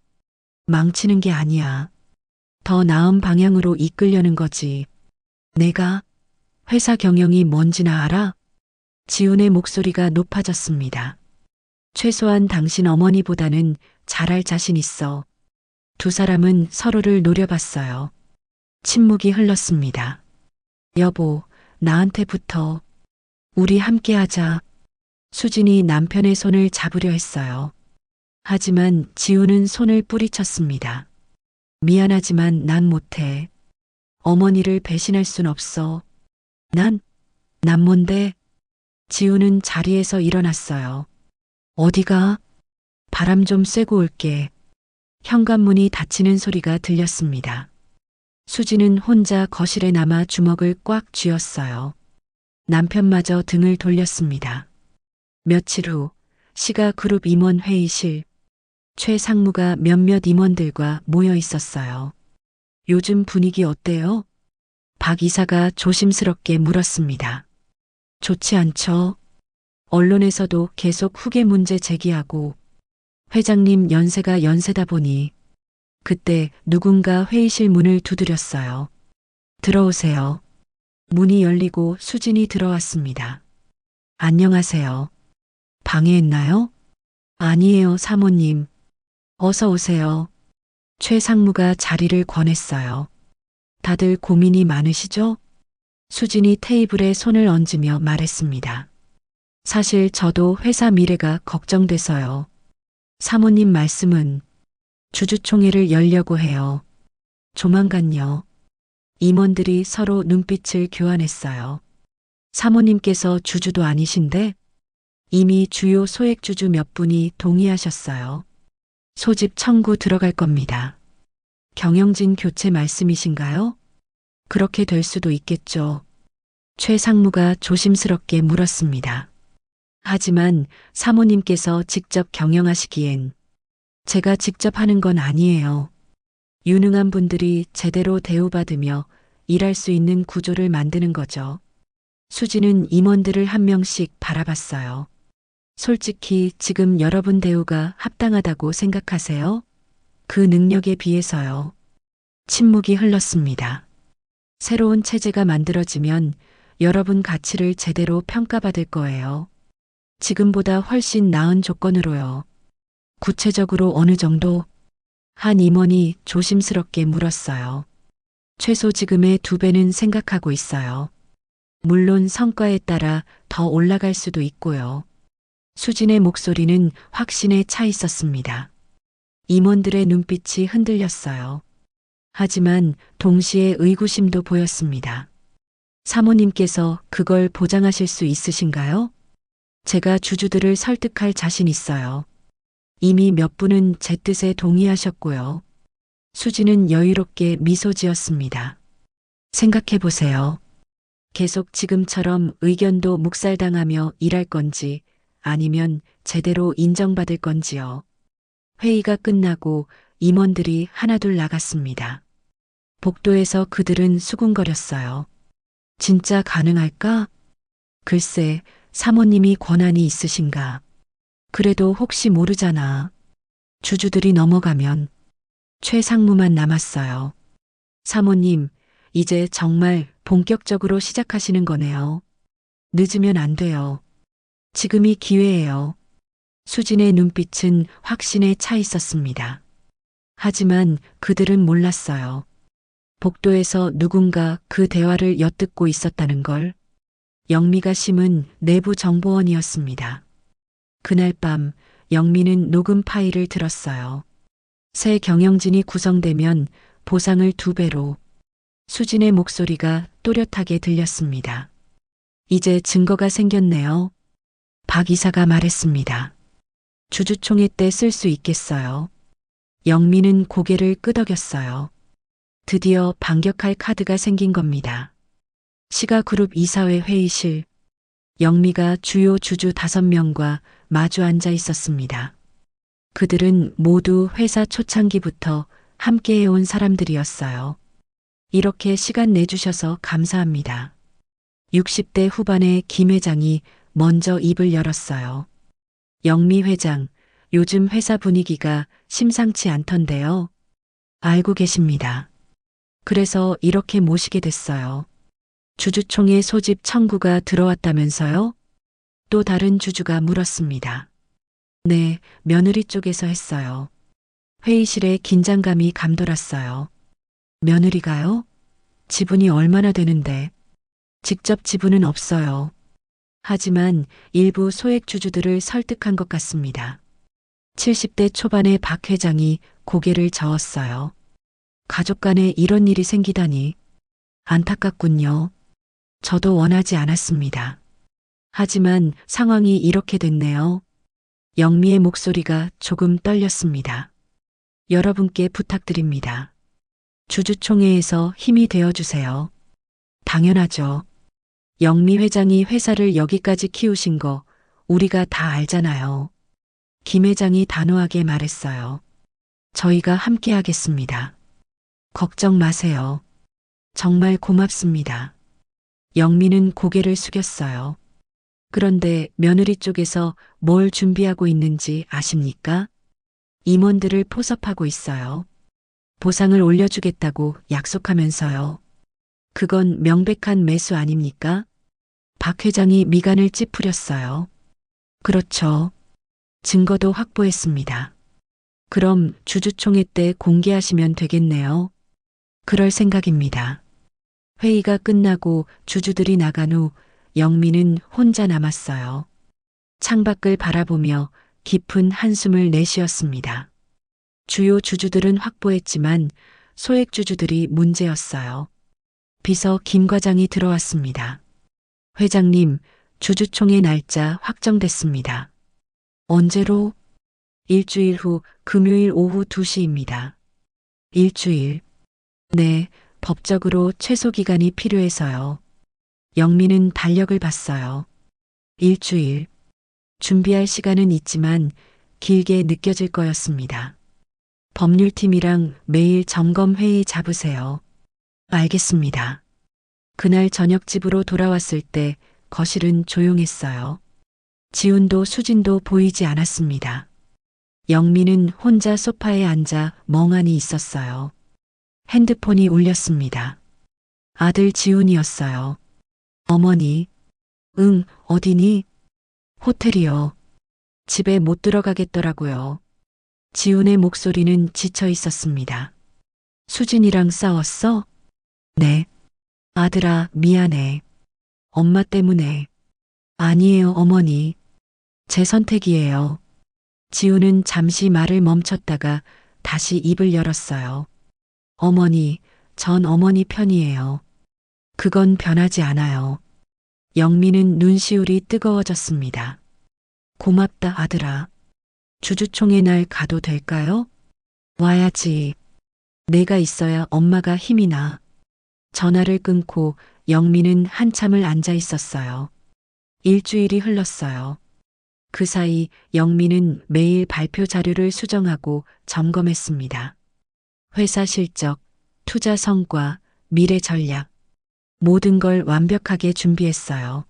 망치는 게 아니야. 더 나은 방향으로 이끌려는 거지. 내가 회사 경영이 뭔지나 알아? 지훈의 목소리가 높아졌습니다. 최소한 당신 어머니보다는 잘할 자신 있어. 두 사람은 서로를 노려봤어요. 침묵이 흘렀습니다. 여보, 나한테 붙어. 우리 함께 하자. 수진이 남편의 손을 잡으려 했어요. 하지만 지우는 손을 뿌리쳤습니다. 미안하지만 난 못해. 어머니를 배신할 순 없어. 난 뭔데? 지우는 자리에서 일어났어요. 어디가? 바람 좀 쐬고 올게. 현관문이 닫히는 소리가 들렸습니다. 수지는 혼자 거실에 남아 주먹을 꽉 쥐었어요. 남편마저 등을 돌렸습니다. 며칠 후 시가그룹 임원 회의실. 최 상무가 몇몇 임원들과 모여 있었어요. 요즘 분위기 어때요? 박 이사가 조심스럽게 물었습니다. 좋지 않죠? 언론에서도 계속 후계 문제 제기하고 회장님 연세가 연세다 보니 그때 누군가 회의실 문을 두드렸어요. 들어오세요. 문이 열리고 수진이 들어왔습니다. 안녕하세요. 방해했나요? 아니에요, 사모님. 어서 오세요. 최 상무가 자리를 권했어요. 다들 고민이 많으시죠? 수진이 테이블에 손을 얹으며 말했습니다. 사실 저도 회사 미래가 걱정돼서요. 사모님 말씀은 주주총회를 열려고 해요. 조만간요. 임원들이 서로 눈빛을 교환했어요. 사모님께서 주주도 아니신데 이미 주요 소액주주 몇 분이 동의하셨어요. 소집 청구 들어갈 겁니다. 경영진 교체 말씀이신가요? 그렇게 될 수도 있겠죠. 최 상무가 조심스럽게 물었습니다. 하지만 사모님께서 직접 경영하시기엔 제가 직접 하는 건 아니에요. 유능한 분들이 제대로 대우받으며 일할 수 있는 구조를 만드는 거죠. 수지는 임원들을 한 명씩 바라봤어요. 솔직히 지금 여러분 대우가 합당하다고 생각하세요? 그 능력에 비해서요. 침묵이 흘렀습니다. 새로운 체제가 만들어지면 여러분 가치를 제대로 평가받을 거예요. 지금보다 훨씬 나은 조건으로요. 구체적으로 어느 정도? 한 임원이 조심스럽게 물었어요. 최소 지금의 2배는 생각하고 있어요. 물론 성과에 따라 더 올라갈 수도 있고요. 수진의 목소리는 확신에 차 있었습니다. 임원들의 눈빛이 흔들렸어요. 하지만 동시에 의구심도 보였습니다. 사모님께서 그걸 보장하실 수 있으신가요? 제가 주주들을 설득할 자신 있어요. 이미 몇 분은 제 뜻에 동의하셨고요. 수지는 여유롭게 미소 지었습니다. 생각해 보세요. 계속 지금처럼 의견도 묵살당하며 일할 건지 아니면 제대로 인정받을 건지요. 회의가 끝나고 임원들이 하나둘 나갔습니다. 복도에서 그들은 수군거렸어요. 진짜 가능할까? 글쎄, 사모님이 권한이 있으신가? 그래도 혹시 모르잖아. 주주들이 넘어가면 최 상무만 남았어요. 사모님, 이제 정말 본격적으로 시작하시는 거네요. 늦으면 안 돼요. 지금이 기회예요. 수진의 눈빛은 확신에 차 있었습니다. 하지만 그들은 몰랐어요. 복도에서 누군가 그 대화를 엿듣고 있었다는 걸. 영미가 심은 내부 정보원이었습니다. 그날 밤 영미는 녹음 파일을 들었어요. 새 경영진이 구성되면 보상을 2배로. 수진의 목소리가 또렷하게 들렸습니다. 이제 증거가 생겼네요. 박 이사가 말했습니다. 주주총회 때 쓸 수 있겠어요. 영미는 고개를 끄덕였어요. 드디어 반격할 카드가 생긴 겁니다. 시가그룹 이사회 회의실. 영미가 주요 주주 5명과 마주 앉아 있었습니다. 그들은 모두 회사 초창기부터 함께 해온 사람들이었어요. 이렇게 시간 내주셔서 감사합니다. 60대 후반의 김 회장이 먼저 입을 열었어요. 영미 회장, 요즘 회사 분위기가 심상치 않던데요. 알고 계십니다. 그래서 이렇게 모시게 됐어요. 주주총회 소집 청구가 들어왔다면서요? 또 다른 주주가 물었습니다. 네, 며느리 쪽에서 했어요. 회의실에 긴장감이 감돌았어요. 며느리가요? 지분이 얼마나 되는데? 직접 지분은 없어요. 하지만 일부 소액 주주들을 설득한 것 같습니다. 70대 초반의 박 회장이 고개를 저었어요. 가족 간에 이런 일이 생기다니 안타깝군요. 저도 원하지 않았습니다. 하지만 상황이 이렇게 됐네요. 영미의 목소리가 조금 떨렸습니다. 여러분께 부탁드립니다. 주주총회에서 힘이 되어주세요. 당연하죠. 영미 회장이 회사를 여기까지 키우신 거 우리가 다 알잖아요. 김 회장이 단호하게 말했어요. 저희가 함께 하겠습니다. 걱정 마세요. 정말 고맙습니다. 영미는 고개를 숙였어요. 그런데 며느리 쪽에서 뭘 준비하고 있는지 아십니까? 임원들을 포섭하고 있어요. 보상을 올려주겠다고 약속하면서요. 그건 명백한 매수 아닙니까? 박 회장이 미간을 찌푸렸어요. 그렇죠. 증거도 확보했습니다. 그럼 주주총회 때 공개하시면 되겠네요. 그럴 생각입니다. 회의가 끝나고 주주들이 나간 후 영미는 혼자 남았어요. 창밖을 바라보며 깊은 한숨을 내쉬었습니다. 주요 주주들은 확보했지만 소액 주주들이 문제였어요. 비서 김 과장이 들어왔습니다. 회장님, 주주총회 날짜 확정됐습니다. 언제로? 일주일 후 금요일 오후 2시입니다. 일주일. 네, 법적으로 최소 기간이 필요해서요. 영미는 달력을 봤어요. 일주일. 준비할 시간은 있지만 길게 느껴질 거였습니다. 법률팀이랑 매일 점검 회의 잡으세요. 알겠습니다. 그날 저녁 집으로 돌아왔을 때 거실은 조용했어요. 지훈도 수진도 보이지 않았습니다. 영미는 혼자 소파에 앉아 멍하니 있었어요. 핸드폰이 울렸습니다. 아들 지훈이었어요. 어머니. 응, 어디니? 호텔이요. 집에 못 들어가겠더라고요. 지훈의 목소리는 지쳐 있었습니다. 수진이랑 싸웠어? 네. 아들아, 미안해. 엄마 때문에. 아니에요, 어머니. 제 선택이에요. 지훈은 잠시 말을 멈췄다가 다시 입을 열었어요. 어머니, 전 어머니 편이에요. 그건 변하지 않아요. 영미는 눈시울이 뜨거워졌습니다. 고맙다, 아들아. 주주총회 날 가도 될까요? 와야지. 내가 있어야 엄마가 힘이 나. 전화를 끊고 영미는 한참을 앉아 있었어요. 일주일이 흘렀어요. 그 사이 영미는 매일 발표 자료를 수정하고 점검했습니다. 회사 실적, 투자 성과, 미래 전략. 모든 걸 완벽하게 준비했어요.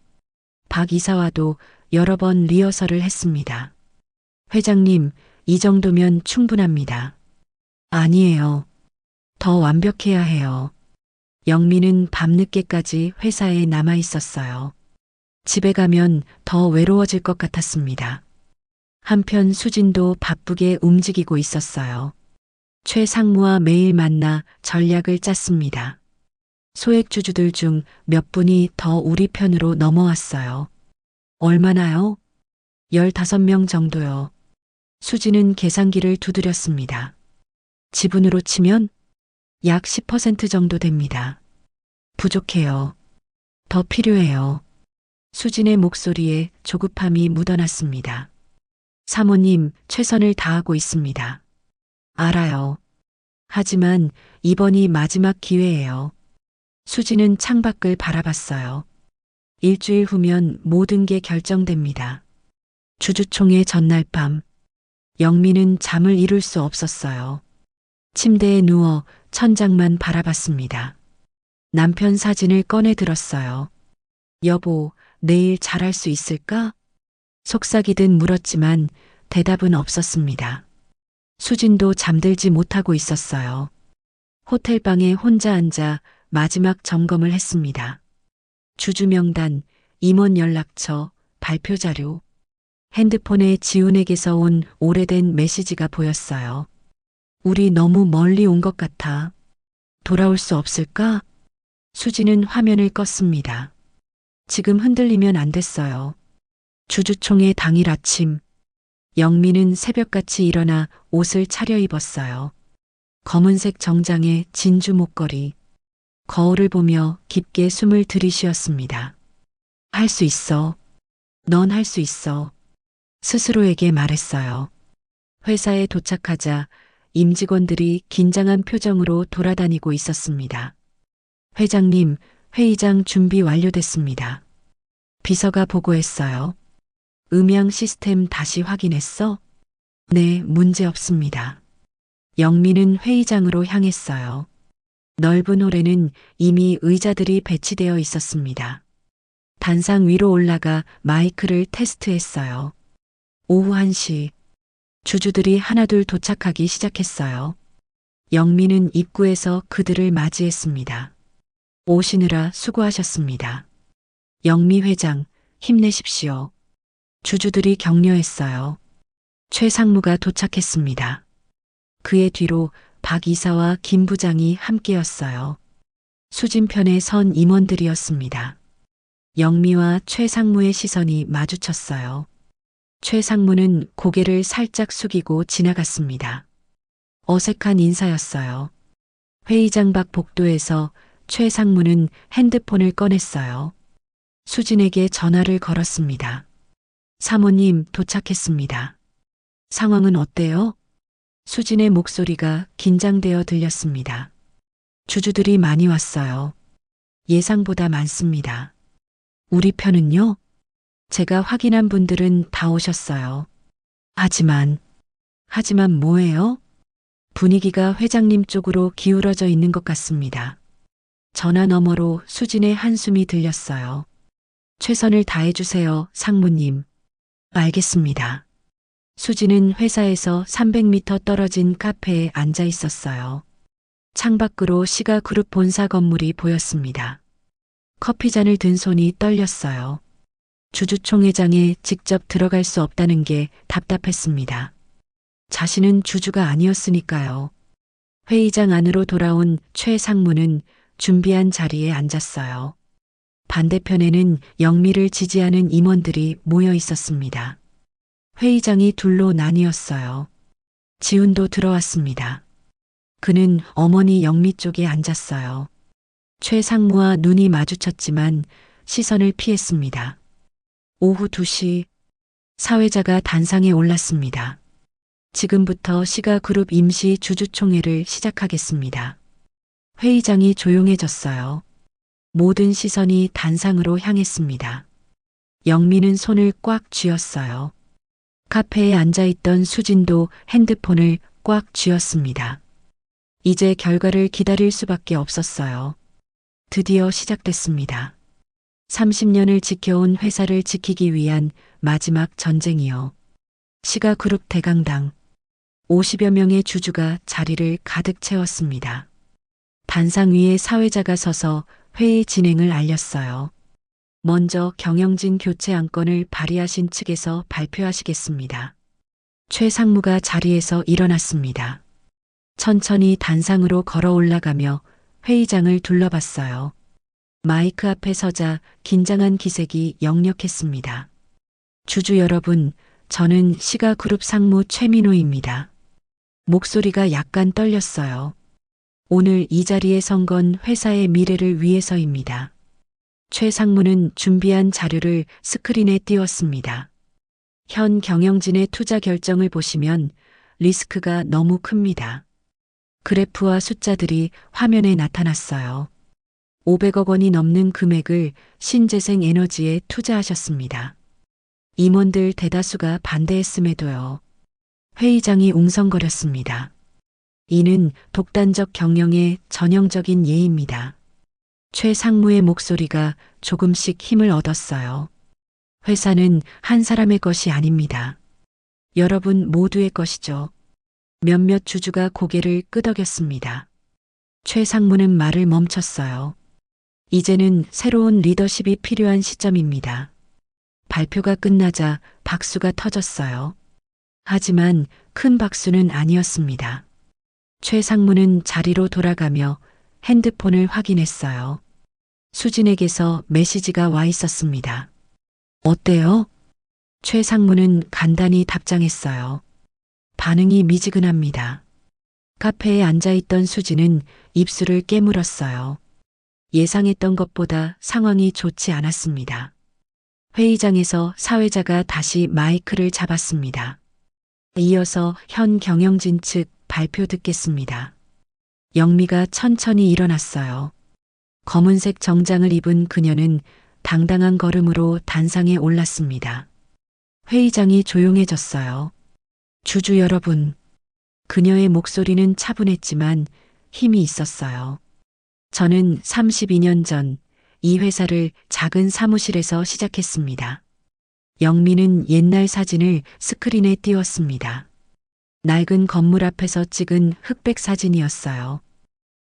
박 이사와도 여러 번 리허설을 했습니다. 회장님, 이 정도면 충분합니다. 아니에요. 더 완벽해야 해요. 영미는 밤늦게까지 회사에 남아 있었어요. 집에 가면 더 외로워질 것 같았습니다. 한편 수진도 바쁘게 움직이고 있었어요. 최 상무와 매일 만나 전략을 짰습니다. 소액 주주들 중 몇 분이 더 우리 편으로 넘어왔어요. 얼마나요? 15명 정도요. 수진은 계산기를 두드렸습니다. 지분으로 치면 약 10% 정도 됩니다. 부족해요. 더 필요해요. 수진의 목소리에 조급함이 묻어났습니다. 사모님, 최선을 다하고 있습니다. 알아요. 하지만 이번이 마지막 기회예요. 수진은 창밖을 바라봤어요. 일주일 후면 모든 게 결정됩니다. 주주총회 전날 밤, 영미는 잠을 이룰 수 없었어요. 침대에 누워 천장만 바라봤습니다. 남편 사진을 꺼내 들었어요. 여보, 내일 잘할 수 있을까? 속삭이듯 물었지만 대답은 없었습니다. 수진도 잠들지 못하고 있었어요. 호텔방에 혼자 앉아 마지막 점검을 했습니다. 주주 명단, 임원 연락처, 발표 자료. 핸드폰에 지훈에게서 온 오래된 메시지가 보였어요. 우리 너무 멀리 온 것 같아. 돌아올 수 없을까? 수지는 화면을 껐습니다. 지금 흔들리면 안 됐어요. 주주총회 당일 아침, 영미는 새벽같이 일어나 옷을 차려입었어요. 검은색 정장에 진주 목걸이. 거울을 보며 깊게 숨을 들이쉬었습니다. 할 수 있어. 넌 할 수 있어. 스스로에게 말했어요. 회사에 도착하자 임직원들이 긴장한 표정으로 돌아다니고 있었습니다. 회장님, 회의장 준비 완료됐습니다. 비서가 보고했어요. 음향 시스템 다시 확인했어? 네, 문제 없습니다. 영미는 회의장으로 향했어요. 넓은 홀에는 이미 의자들이 배치되어 있었습니다. 단상 위로 올라가 마이크를 테스트했어요. 오후 1시, 주주들이 하나둘 도착하기 시작했어요. 영미는 입구에서 그들을 맞이했습니다. 오시느라 수고하셨습니다. 영미 회장, 힘내십시오. 주주들이 격려했어요. 최 상무가 도착했습니다. 그의 뒤로 박 이사와 김 부장이 함께였어요. 수진 편에 선 임원들이었습니다. 영미와 최 상무의 시선이 마주쳤어요. 최 상무는 고개를 살짝 숙이고 지나갔습니다. 어색한 인사였어요. 회의장 밖 복도에서 최 상무는 핸드폰을 꺼냈어요. 수진에게 전화를 걸었습니다. 사모님 도착했습니다. 상황은 어때요? 수진의 목소리가 긴장되어 들렸습니다. 주주들이 많이 왔어요. 예상보다 많습니다. 우리 편은요? 제가 확인한 분들은 다 오셨어요. 하지만 뭐예요? 분위기가 회장님 쪽으로 기울어져 있는 것 같습니다. 전화 너머로 수진의 한숨이 들렸어요. 최선을 다해주세요, 상무님. 알겠습니다. 수진은 회사에서 300m 떨어진 카페에 앉아 있었어요. 창밖으로 시가그룹 본사 건물이 보였습니다. 커피잔을 든 손이 떨렸어요. 주주총회장에 직접 들어갈 수 없다는 게 답답했습니다. 자신은 주주가 아니었으니까요. 회의장 안으로 돌아온 최 상무는 준비한 자리에 앉았어요. 반대편에는 영미를 지지하는 임원들이 모여 있었습니다. 회의장이 둘로 나뉘었어요. 지훈도 들어왔습니다. 그는 어머니 영미 쪽에 앉았어요. 최 상무와 눈이 마주쳤지만 시선을 피했습니다. 오후 2시, 사회자가 단상에 올랐습니다. 지금부터 시가그룹 임시 주주총회를 시작하겠습니다. 회의장이 조용해졌어요. 모든 시선이 단상으로 향했습니다. 영미는 손을 꽉 쥐었어요. 카페에 앉아있던 수진도 핸드폰을 꽉 쥐었습니다. 이제 결과를 기다릴 수밖에 없었어요. 드디어 시작됐습니다. 30년을 지켜온 회사를 지키기 위한 마지막 전쟁이요. 시가그룹 대강당. 50여 명의 주주가 자리를 가득 채웠습니다. 단상 위에 사회자가 서서 회의 진행을 알렸어요. 먼저 경영진 교체 안건을 발의하신 측에서 발표하시겠습니다. 최 상무가 자리에서 일어났습니다. 천천히 단상으로 걸어 올라가며 회의장을 둘러봤어요. 마이크 앞에 서자 긴장한 기색이 역력했습니다. 주주 여러분, 저는 시가그룹 상무 최민호입니다. 목소리가 약간 떨렸어요. 오늘 이 자리에 선 건 회사의 미래를 위해서입니다. 최 상무는 준비한 자료를 스크린에 띄웠습니다. 현 경영진의 투자 결정을 보시면 리스크가 너무 큽니다. 그래프와 숫자들이 화면에 나타났어요. 500억 원이 넘는 금액을 신재생 에너지에 투자하셨습니다. 임원들 대다수가 반대했음에도요. 회의장이 웅성거렸습니다. 이는 독단적 경영의 전형적인 예입니다. 최 상무의 목소리가 조금씩 힘을 얻었어요. 회사는 한 사람의 것이 아닙니다. 여러분 모두의 것이죠. 몇몇 주주가 고개를 끄덕였습니다. 최 상무는 말을 멈췄어요. 이제는 새로운 리더십이 필요한 시점입니다. 발표가 끝나자 박수가 터졌어요. 하지만 큰 박수는 아니었습니다. 최 상무는 자리로 돌아가며 핸드폰을 확인했어요. 수진에게서 메시지가 와 있었습니다. 어때요? 최 상무는 간단히 답장했어요. 반응이 미지근합니다. 카페에 앉아있던 수진은 입술을 깨물었어요. 예상했던 것보다 상황이 좋지 않았습니다. 회의장에서 사회자가 다시 마이크를 잡았습니다. 이어서 현 경영진 측 발표 듣겠습니다. 영미가 천천히 일어났어요. 검은색 정장을 입은 그녀는 당당한 걸음으로 단상에 올랐습니다. 회의장이 조용해졌어요. 주주 여러분. 그녀의 목소리는 차분했지만 힘이 있었어요. 저는 32년 전 이 회사를 작은 사무실에서 시작했습니다. 영미는 옛날 사진을 스크린에 띄웠습니다. 낡은 건물 앞에서 찍은 흑백 사진이었어요.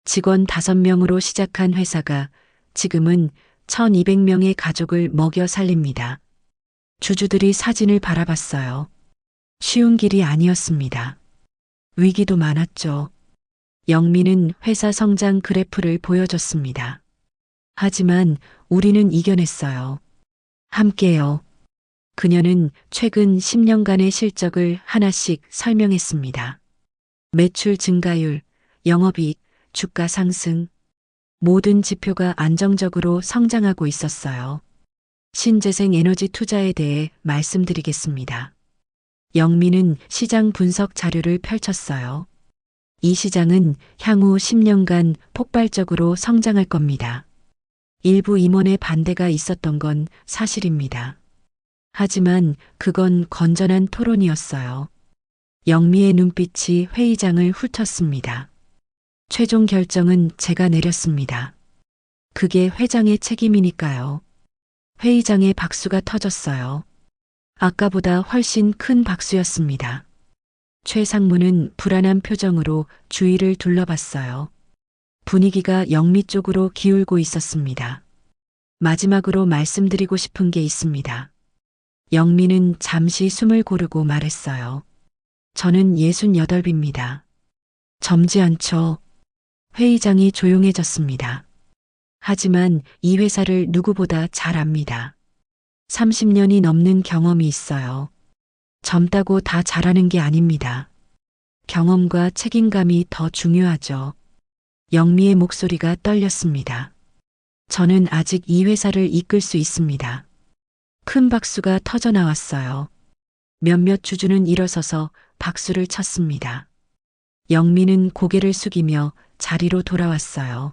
직원 5명으로 시작한 회사가 지금은 1200명의 가족을 먹여 살립니다. 주주들이 사진을 바라봤어요. 쉬운 길이 아니었습니다. 위기도 많았죠. 영미는 회사 성장 그래프를 보여줬습니다. 하지만 우리는 이겨냈어요. 함께요. 그녀는 최근 10년간의 실적을 하나씩 설명했습니다. 매출 증가율, 영업이익, 주가 상승, 모든 지표가 안정적으로 성장하고 있었어요. 신재생 에너지 투자에 대해 말씀드리겠습니다. 영미는 시장 분석 자료를 펼쳤어요. 이 시장은 향후 10년간 폭발적으로 성장할 겁니다. 일부 임원의 반대가 있었던 건 사실입니다. 하지만 그건 건전한 토론이었어요. 영미의 눈빛이 회의장을 훑었습니다. 최종 결정은 제가 내렸습니다. 그게 회장의 책임이니까요. 회의장에 박수가 터졌어요. 아까보다 훨씬 큰 박수였습니다. 최 상무는 불안한 표정으로 주위를 둘러봤어요. 분위기가 영미 쪽으로 기울고 있었습니다. 마지막으로 말씀드리고 싶은 게 있습니다. 영미는 잠시 숨을 고르고 말했어요. 저는 68입니다. 젊지 않죠. 회의장이 조용해졌습니다. 하지만 이 회사를 누구보다 잘 압니다. 30년이 넘는 경험이 있어요. 젊다고 다 잘하는 게 아닙니다. 경험과 책임감이 더 중요하죠. 영미의 목소리가 떨렸습니다. 저는 아직 이 회사를 이끌 수 있습니다. 큰 박수가 터져 나왔어요. 몇몇 주주는 일어서서 박수를 쳤습니다. 영미는 고개를 숙이며 자리로 돌아왔어요.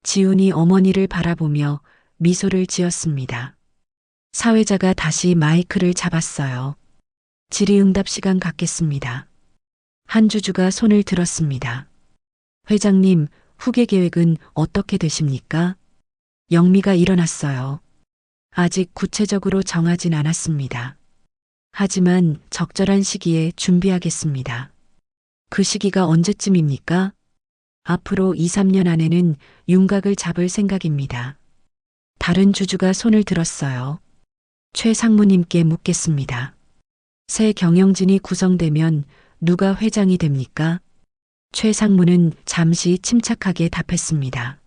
지훈이 어머니를 바라보며 미소를 지었습니다. 사회자가 다시 마이크를 잡았어요. 질의응답 시간 갖겠습니다. 한 주주가 손을 들었습니다. 회장님, 후계 계획은 어떻게 되십니까? 영미가 일어났어요. 아직 구체적으로 정하진 않았습니다. 하지만 적절한 시기에 준비하겠습니다. 그 시기가 언제쯤입니까? 앞으로 2, 3년 안에는 윤곽을 잡을 생각입니다. 다른 주주가 손을 들었어요. 최 상무님께 묻겠습니다. 새 경영진이 구성되면 누가 회장이 됩니까? 최 상무는 잠시 침착하게 답했습니다.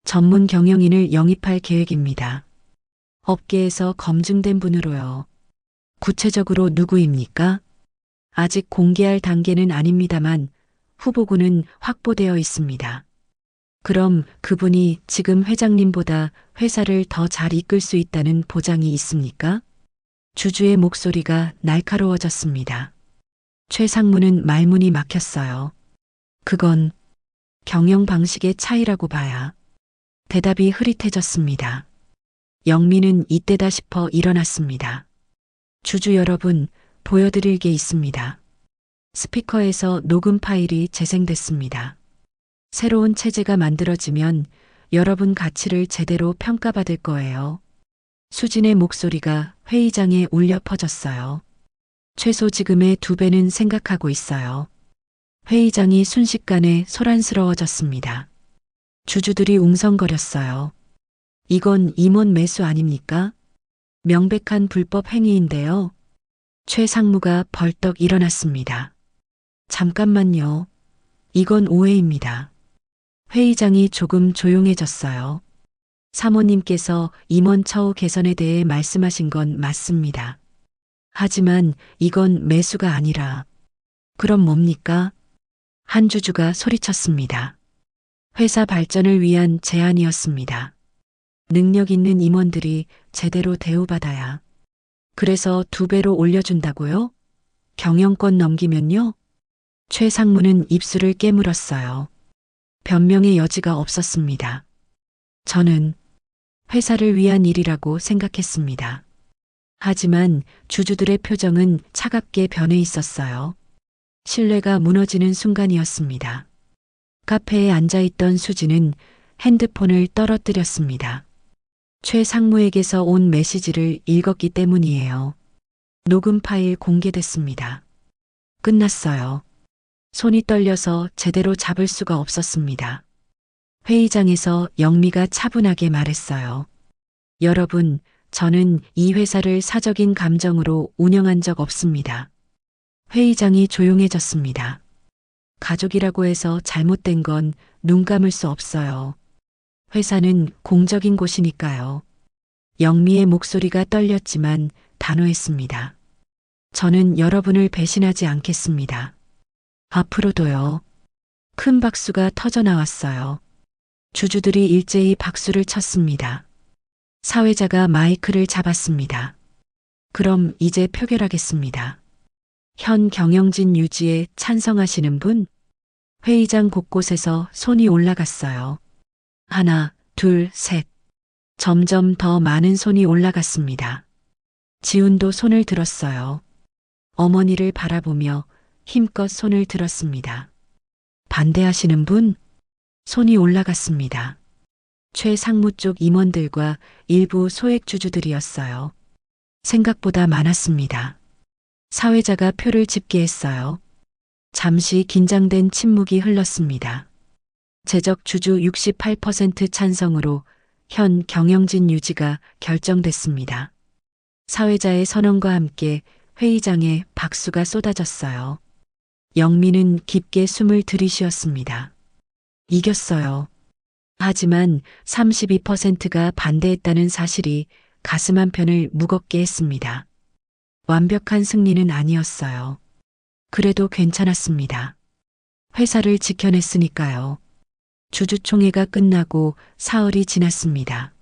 전문 경영인을 영입할 계획입니다. 업계에서 검증된 분으로요. 구체적으로 누구입니까? 아직 공개할 단계는 아닙니다만 후보군은 확보되어 있습니다. 그럼 그분이 지금 회장님보다 회사를 더 잘 이끌 수 있다는 보장이 있습니까? 주주의 목소리가 날카로워졌습니다. 최 상무는 말문이 막혔어요. 그건 경영 방식의 차이라고 봐야. 대답이 흐릿해졌습니다. 영미는 이때다 싶어 일어났습니다. 주주 여러분, 보여드릴 게 있습니다. 스피커에서 녹음 파일이 재생됐습니다. 새로운 체제가 만들어지면 여러분 가치를 제대로 평가받을 거예요. 수진의 목소리가 회의장에 울려 퍼졌어요. 최소 지금의 2배는 생각하고 있어요. 회의장이 순식간에 소란스러워졌습니다. 주주들이 웅성거렸어요. 이건 임원 매수 아닙니까? 명백한 불법 행위인데요. 최 상무가 벌떡 일어났습니다. 잠깐만요. 이건 오해입니다. 회의장이 조금 조용해졌어요. 사모님께서 임원 처우 개선에 대해 말씀하신 건 맞습니다. 하지만 이건 매수가 아니라 그럼 뭡니까? 한 주주가 소리쳤습니다. 회사 발전을 위한 제안이었습니다. 능력 있는 임원들이 제대로 대우받아야. 그래서 2배로 올려준다고요? 경영권 넘기면요? 최 상무는 입술을 깨물었어요. 변명의 여지가 없었습니다. 저는 회사를 위한 일이라고 생각했습니다. 하지만 주주들의 표정은 차갑게 변해 있었어요. 신뢰가 무너지는 순간이었습니다. 카페에 앉아있던 수지는 핸드폰을 떨어뜨렸습니다. 최 상무에게서 온 메시지를 읽었기 때문이에요. 녹음 파일 공개됐습니다. 끝났어요. 손이 떨려서 제대로 잡을 수가 없었습니다. 회의장에서 영미가 차분하게 말했어요. 여러분, 저는 이 회사를 사적인 감정으로 운영한 적 없습니다. 회의장이 조용해졌습니다. 가족이라고 해서 잘못된 건 눈 감을 수 없어요. 회사는 공적인 곳이니까요. 영미의 목소리가 떨렸지만 단호했습니다. 저는 여러분을 배신하지 않겠습니다. 앞으로도요. 큰 박수가 터져 나왔어요. 주주들이 일제히 박수를 쳤습니다. 사회자가 마이크를 잡았습니다. 그럼 이제 표결하겠습니다. 현 경영진 유지에 찬성하시는 분? 회의장 곳곳에서 손이 올라갔어요. 하나, 둘, 셋. 점점 더 많은 손이 올라갔습니다. 지훈도 손을 들었어요. 어머니를 바라보며 힘껏 손을 들었습니다. 반대하시는 분? 손이 올라갔습니다. 최 상무 쪽 임원들과 일부 소액 주주들이었어요. 생각보다 많았습니다. 사회자가 표를 집계했어요. 잠시 긴장된 침묵이 흘렀습니다. 재적 주주 68% 찬성으로 현 경영진 유지가 결정됐습니다. 사회자의 선언과 함께 회의장에 박수가 쏟아졌어요. 영미는 깊게 숨을 들이쉬었습니다. 이겼어요. 하지만 32%가 반대했다는 사실이 가슴 한편을 무겁게 했습니다. 완벽한 승리는 아니었어요. 그래도 괜찮았습니다. 회사를 지켜냈으니까요. 주주총회가 끝나고 사흘이 지났습니다.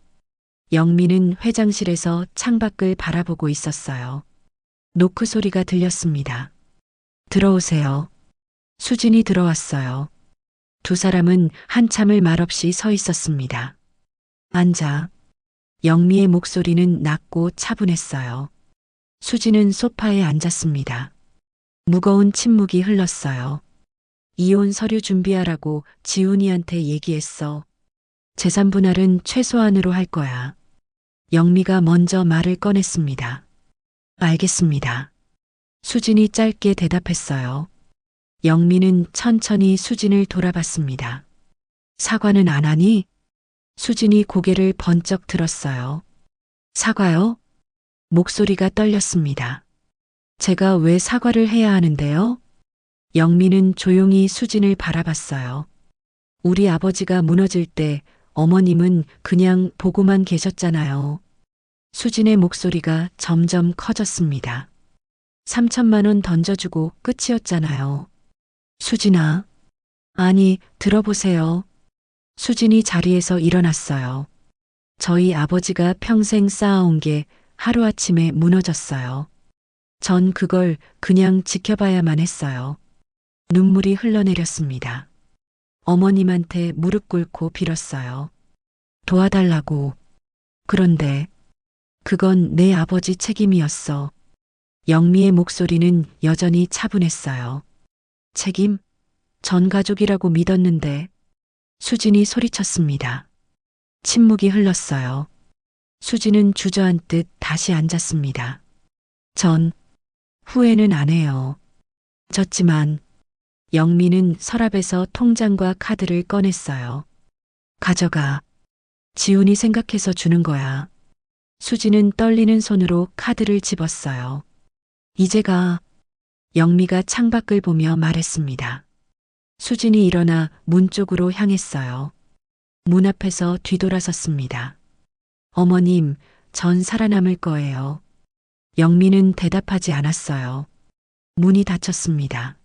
영미는 회장실에서 창밖을 바라보고 있었어요. 노크 소리가 들렸습니다. 들어오세요. 수진이 들어왔어요. 2 사람은 한참을 말없이 서 있었습니다. 앉아. 영미의 목소리는 낮고 차분했어요. 수진은 소파에 앉았습니다. 무거운 침묵이 흘렀어요. 이혼 서류 준비하라고 지훈이한테 얘기했어. 재산 분할은 최소한으로 할 거야. 영미가 먼저 말을 꺼냈습니다. 알겠습니다. 수진이 짧게 대답했어요. 영미는 천천히 수진을 돌아봤습니다. 사과는 안 하니? 수진이 고개를 번쩍 들었어요. 사과요? 목소리가 떨렸습니다. 제가 왜 사과를 해야 하는데요? 영미는 조용히 수진을 바라봤어요. 우리 아버지가 무너질 때 어머님은 그냥 보고만 계셨잖아요. 수진의 목소리가 점점 커졌습니다. 3천만 원 던져주고 끝이었잖아요. 수진아. 아니, 들어보세요. 수진이 자리에서 일어났어요. 저희 아버지가 평생 쌓아온 게 하루아침에 무너졌어요. 전 그걸 그냥 지켜봐야만 했어요. 눈물이 흘러내렸습니다. 어머님한테 무릎 꿇고 빌었어요. 도와달라고. 그런데 그건 내 아버지 책임이었어. 영미의 목소리는 여전히 차분했어요. 책임? 전 가족이라고 믿었는데. 수진이 소리쳤습니다. 침묵이 흘렀어요. 수진은 주저앉듯 다시 앉았습니다. 전 후회는 안 해요. 졌지만 영미는 서랍에서 통장과 카드를 꺼냈어요. 가져가. 지훈이 생각해서 주는 거야. 수진은 떨리는 손으로 카드를 집었어요. 이제가. 영미가 창밖을 보며 말했습니다. 수진이 일어나 문 쪽으로 향했어요. 문 앞에서 뒤돌아섰습니다. 어머님, 전 살아남을 거예요. 영미는 대답하지 않았어요. 문이 닫혔습니다.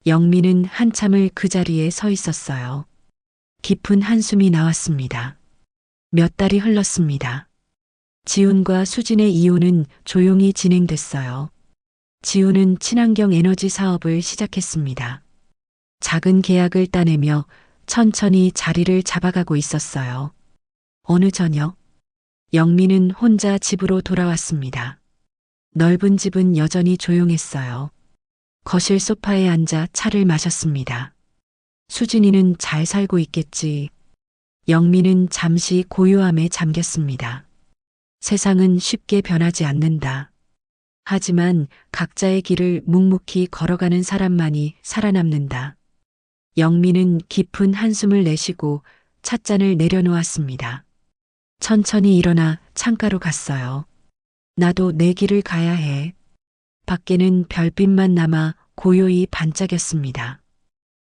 영미는 한참을 그 자리에 서 있었어요. 깊은 한숨이 나왔습니다. 몇 달이 흘렀습니다. 지훈과 수진의 이혼은 조용히 진행됐어요. 지훈은 친환경 에너지 사업을 시작했습니다. 작은 계약을 따내며 천천히 자리를 잡아가고 있었어요. 어느 저녁, 영미는 혼자 집으로 돌아왔습니다. 넓은 집은 여전히 조용했어요. 거실 소파에 앉아 차를 마셨습니다. 수진이는 잘 살고 있겠지. 영미는 잠시 고요함에 잠겼습니다. 세상은 쉽게 변하지 않는다. 하지만 각자의 길을 묵묵히 걸어가는 사람만이 살아남는다. 영미는 깊은 한숨을 내쉬고 찻잔을 내려놓았습니다. 천천히 일어나 창가로 갔어요. 나도 내 길을 가야 해. 밖에는 별빛만 남아 고요히 반짝였습니다.